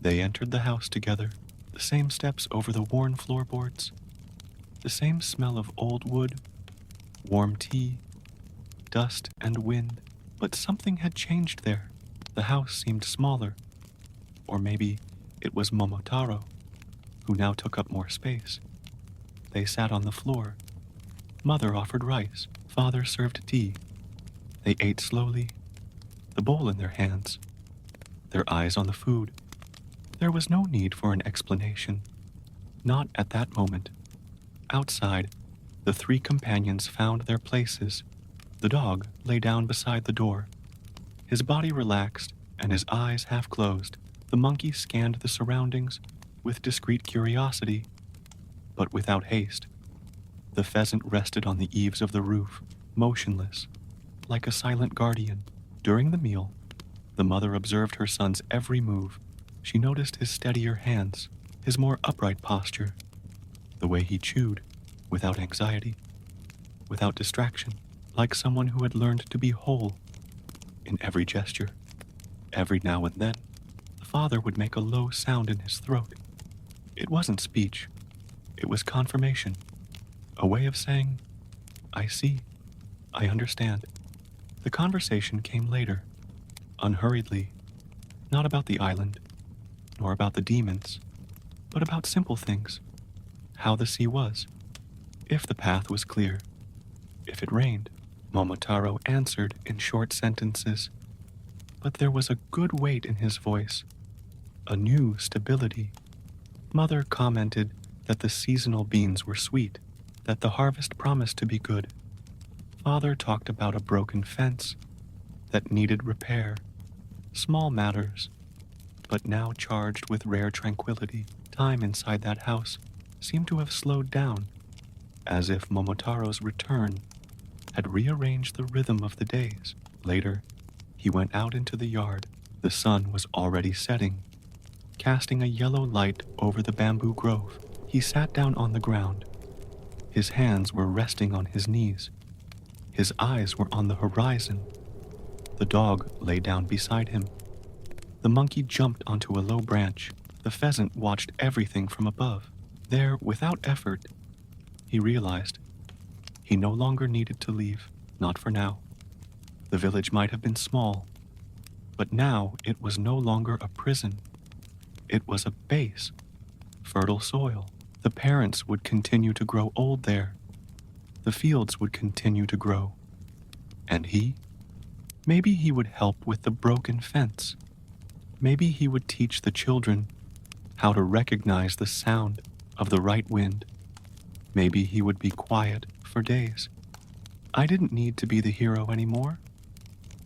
They entered the house together, the same steps over the worn floorboards, the same smell of old wood, warm tea, dust and wind. But something had changed there. The house seemed smaller. Or maybe it was Momotaro, who now took up more space. They sat on the floor. Mother offered rice. Father served tea. They ate slowly, the bowl in their hands, their eyes on the food. There was no need for an explanation. Not at that moment. Outside, the three companions found their places. The dog lay down beside the door, his body relaxed and his eyes half closed. The monkey scanned the surroundings with discreet curiosity, but without haste. The pheasant rested on the eaves of the roof, motionless, like a silent guardian. During the meal, The mother observed her son's every move. She noticed his steadier hands, his more upright posture, the way he chewed, without anxiety, without distraction, like someone who had learned to be whole in every gesture. Every now and then, the father would make a low sound in his throat. It wasn't speech, it was confirmation, a way of saying, I see, I understand. The conversation came later, unhurriedly, not about the island, nor about the demons, but about simple things, how the sea was, if the path was clear, if it rained. Momotaro answered in short sentences, but there was a good weight in his voice, a new stability. Mother commented that the seasonal beans were sweet, that the harvest promised to be good. Father talked about a broken fence that needed repair, small matters, but now charged with rare tranquility. Time inside that house seemed to have slowed down, as if Momotaro's return had rearranged the rhythm of the days. Later, he went out into the yard. The sun was already setting, casting a yellow light over the bamboo grove. He sat down on the ground. His hands were resting on his knees. His eyes were on the horizon. The dog lay down beside him. The monkey jumped onto a low branch. The pheasant watched everything from above. There, without effort, he realized he no longer needed to leave, not for now. The village might have been small, but now it was no longer a prison. It was a base, fertile soil. The parents would continue to grow old there. The fields would continue to grow. And he? Maybe he would help with the broken fence. Maybe he would teach the children how to recognize the sound of the right wind. Maybe he would be quiet for days. I didn't need to be the hero anymore.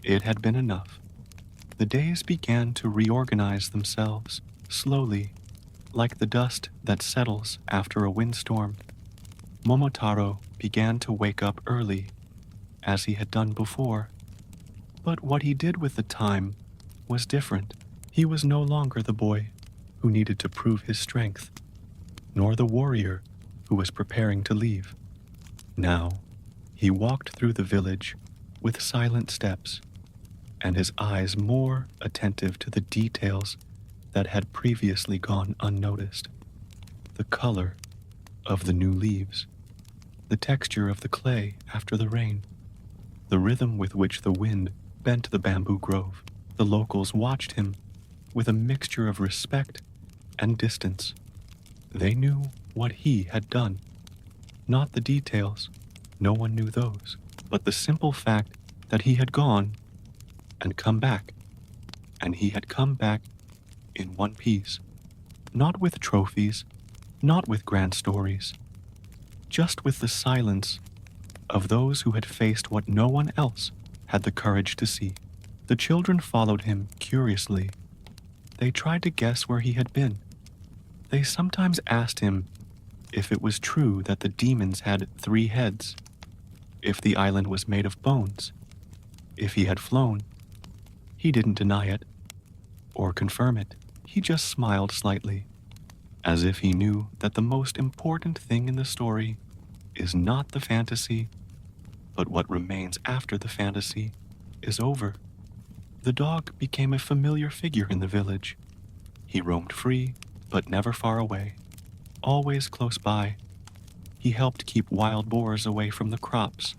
It had been enough. The days began to reorganize themselves, slowly, like the dust that settles after a windstorm. Momotaro began to wake up early, as he had done before. But what he did with the time was different. He was no longer the boy who needed to prove his strength, nor the warrior who was preparing to leave. Now, he walked through the village with silent steps, and his eyes more attentive to the details that had previously gone unnoticed. The color of the new leaves, the texture of the clay after the rain, the rhythm with which the wind bent the bamboo grove. The locals watched him with a mixture of respect and distance. They knew what he had done, not the details. No one knew those, but the simple fact that he had gone and come back, and he had come back in one piece, not with trophies, not with grand stories, just with the silence of those who had faced what no one else had the courage to see. The children followed him curiously. They tried to guess where he had been. They sometimes asked him if it was true that the demons had 3 heads, if the island was made of bones, if he had flown. He didn't deny it or confirm it. He just smiled slightly, as if he knew that the most important thing in the story is not the fantasy, but what remains after the fantasy is over. The dog became a familiar figure in the village. He roamed free, but never far away, always close by. He helped keep wild boars away from the crops.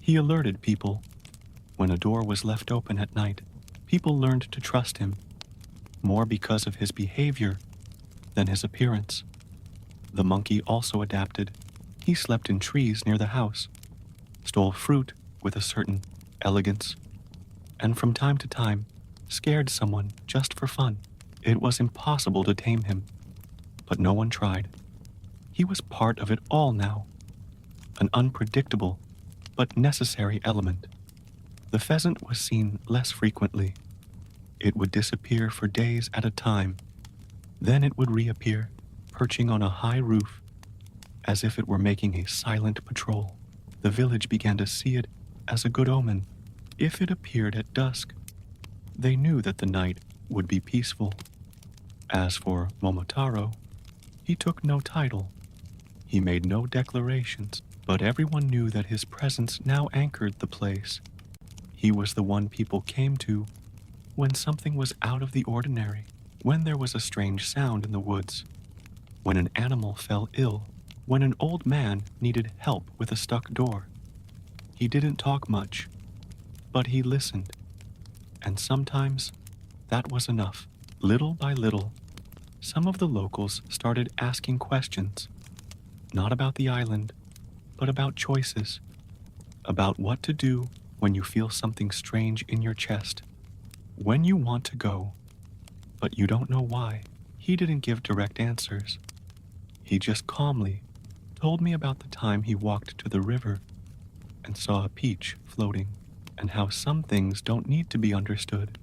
He alerted people when a door was left open at night. People learned to trust him, more because of his behavior than his appearance. The monkey also adapted. He slept in trees near the house, stole fruit with a certain elegance, and from time to time scared someone just for fun. It was impossible to tame him, but no one tried. He was part of it all now, an unpredictable but necessary element. The pheasant was seen less frequently. It would disappear for days at a time. Then it would reappear, perching on a high roof, as if it were making a silent patrol. The village began to see it as a good omen. If it appeared at dusk, They knew that the night would be peaceful. As for Momotaro, he took no title. He made no declarations, but everyone knew that his presence now anchored the place. He was the one people came to when something was out of the ordinary, when there was a strange sound in the woods, when an animal fell ill, when an old man needed help with a stuck door. He didn't talk much, but he listened, and sometimes that was enough. Little by little, some of the locals started asking questions, not about the island, but about choices, about what to do when you feel something strange in your chest, when you want to go, but you don't know why. He didn't give direct answers. He just calmly told me about the time he walked to the river and saw a peach floating, and how some things don't need to be understood,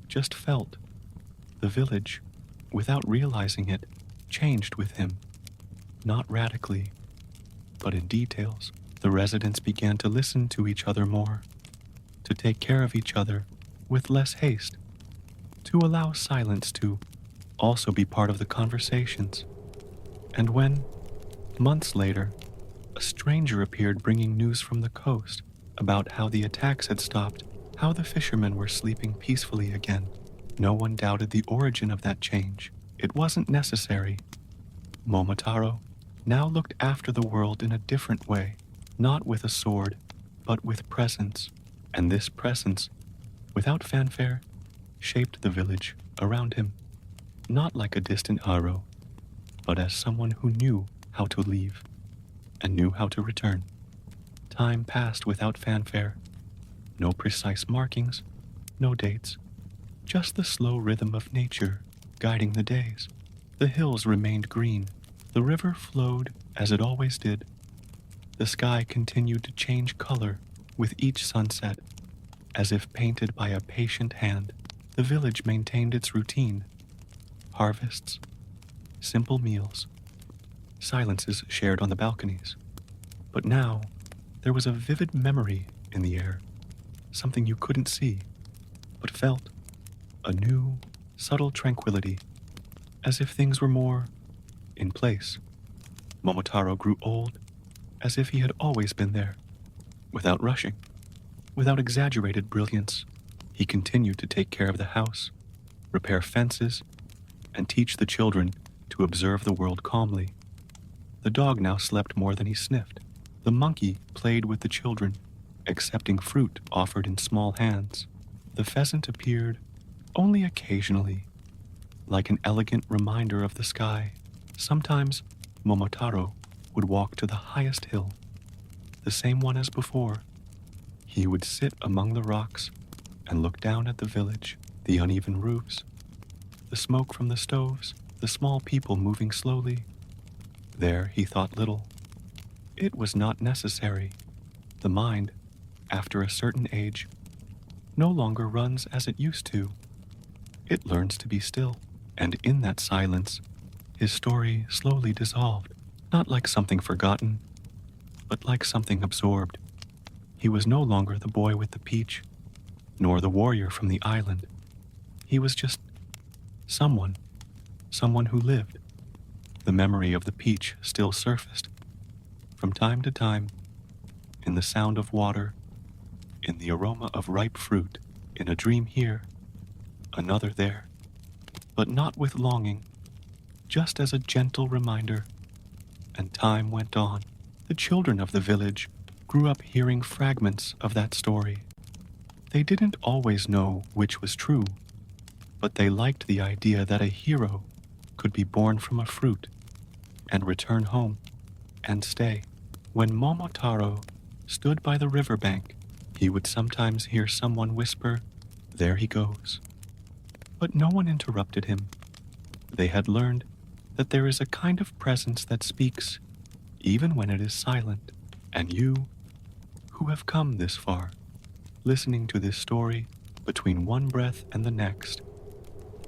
just felt. The village, without realizing it, changed with him, not radically, but in details. The residents began to listen to each other more, to take care of each other with less haste, to allow silence to also be part of the conversations. And when, months later, a stranger appeared bringing news from the coast about how the attacks had stopped, how the fishermen were sleeping peacefully again, no one doubted the origin of that change. It wasn't necessary. Momotaro now looked after the world in a different way, not with a sword, but with presence. And this presence, without fanfare, shaped the village around him, not like a distant arrow, but as someone who knew how to leave and knew how to return. Time passed without fanfare, no precise markings, no dates, just the slow rhythm of nature guiding the days. The hills remained green, the river flowed as it always did. The sky continued to change color with each sunset, as if painted by a patient hand. The village maintained its routine: harvests, simple meals, silences shared on the balconies. But now, there was a vivid memory in the air, something you couldn't see, but felt, a new, subtle tranquility, as if things were more in place. Momotaro grew old, as if he had always been there, without rushing, without exaggerated brilliance. He continued to take care of the house, repair fences, and teach the children to observe the world calmly. The dog now slept more than he sniffed. The monkey played with the children, accepting fruit offered in small hands. The pheasant appeared only occasionally, like an elegant reminder of the sky. Sometimes Momotaro would walk to the highest hill, the same one as before. He would sit among the rocks and look down at the village, the uneven roofs, the smoke from the stoves, the small people moving slowly. There he thought little. It was not necessary. The mind, after a certain age, no longer runs as it used to. It learns to be still, and in that silence, his story slowly dissolved, not like something forgotten, but like something absorbed. He was no longer the boy with the peach, nor the warrior from the island. He was just someone who lived. The memory of the peach still surfaced, from time to time, in the sound of water, in the aroma of ripe fruit, in a dream here, another there, but not with longing, just as a gentle reminder. And time went on. The children of the village grew up hearing fragments of that story. They didn't always know which was true, but they liked the idea that a hero could be born from a fruit and return home and stay. When Momotaro stood by the riverbank, he would sometimes hear someone whisper, "There he goes." But no one interrupted him. They had learned that there is a kind of presence that speaks, even when it is silent. And you, who have come this far, listening to this story between one breath and the next,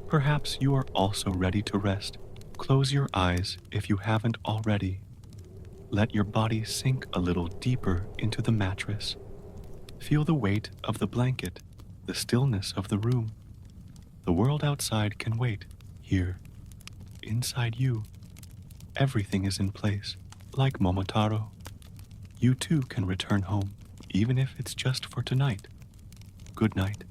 perhaps you are also ready to rest. Close your eyes if you haven't already. Let your body sink a little deeper into the mattress. Feel the weight of the blanket. the stillness of the room. The world outside can wait. Here, inside you, everything is in place, like Momotaro. You too can return home, even if it's just for tonight. Good night.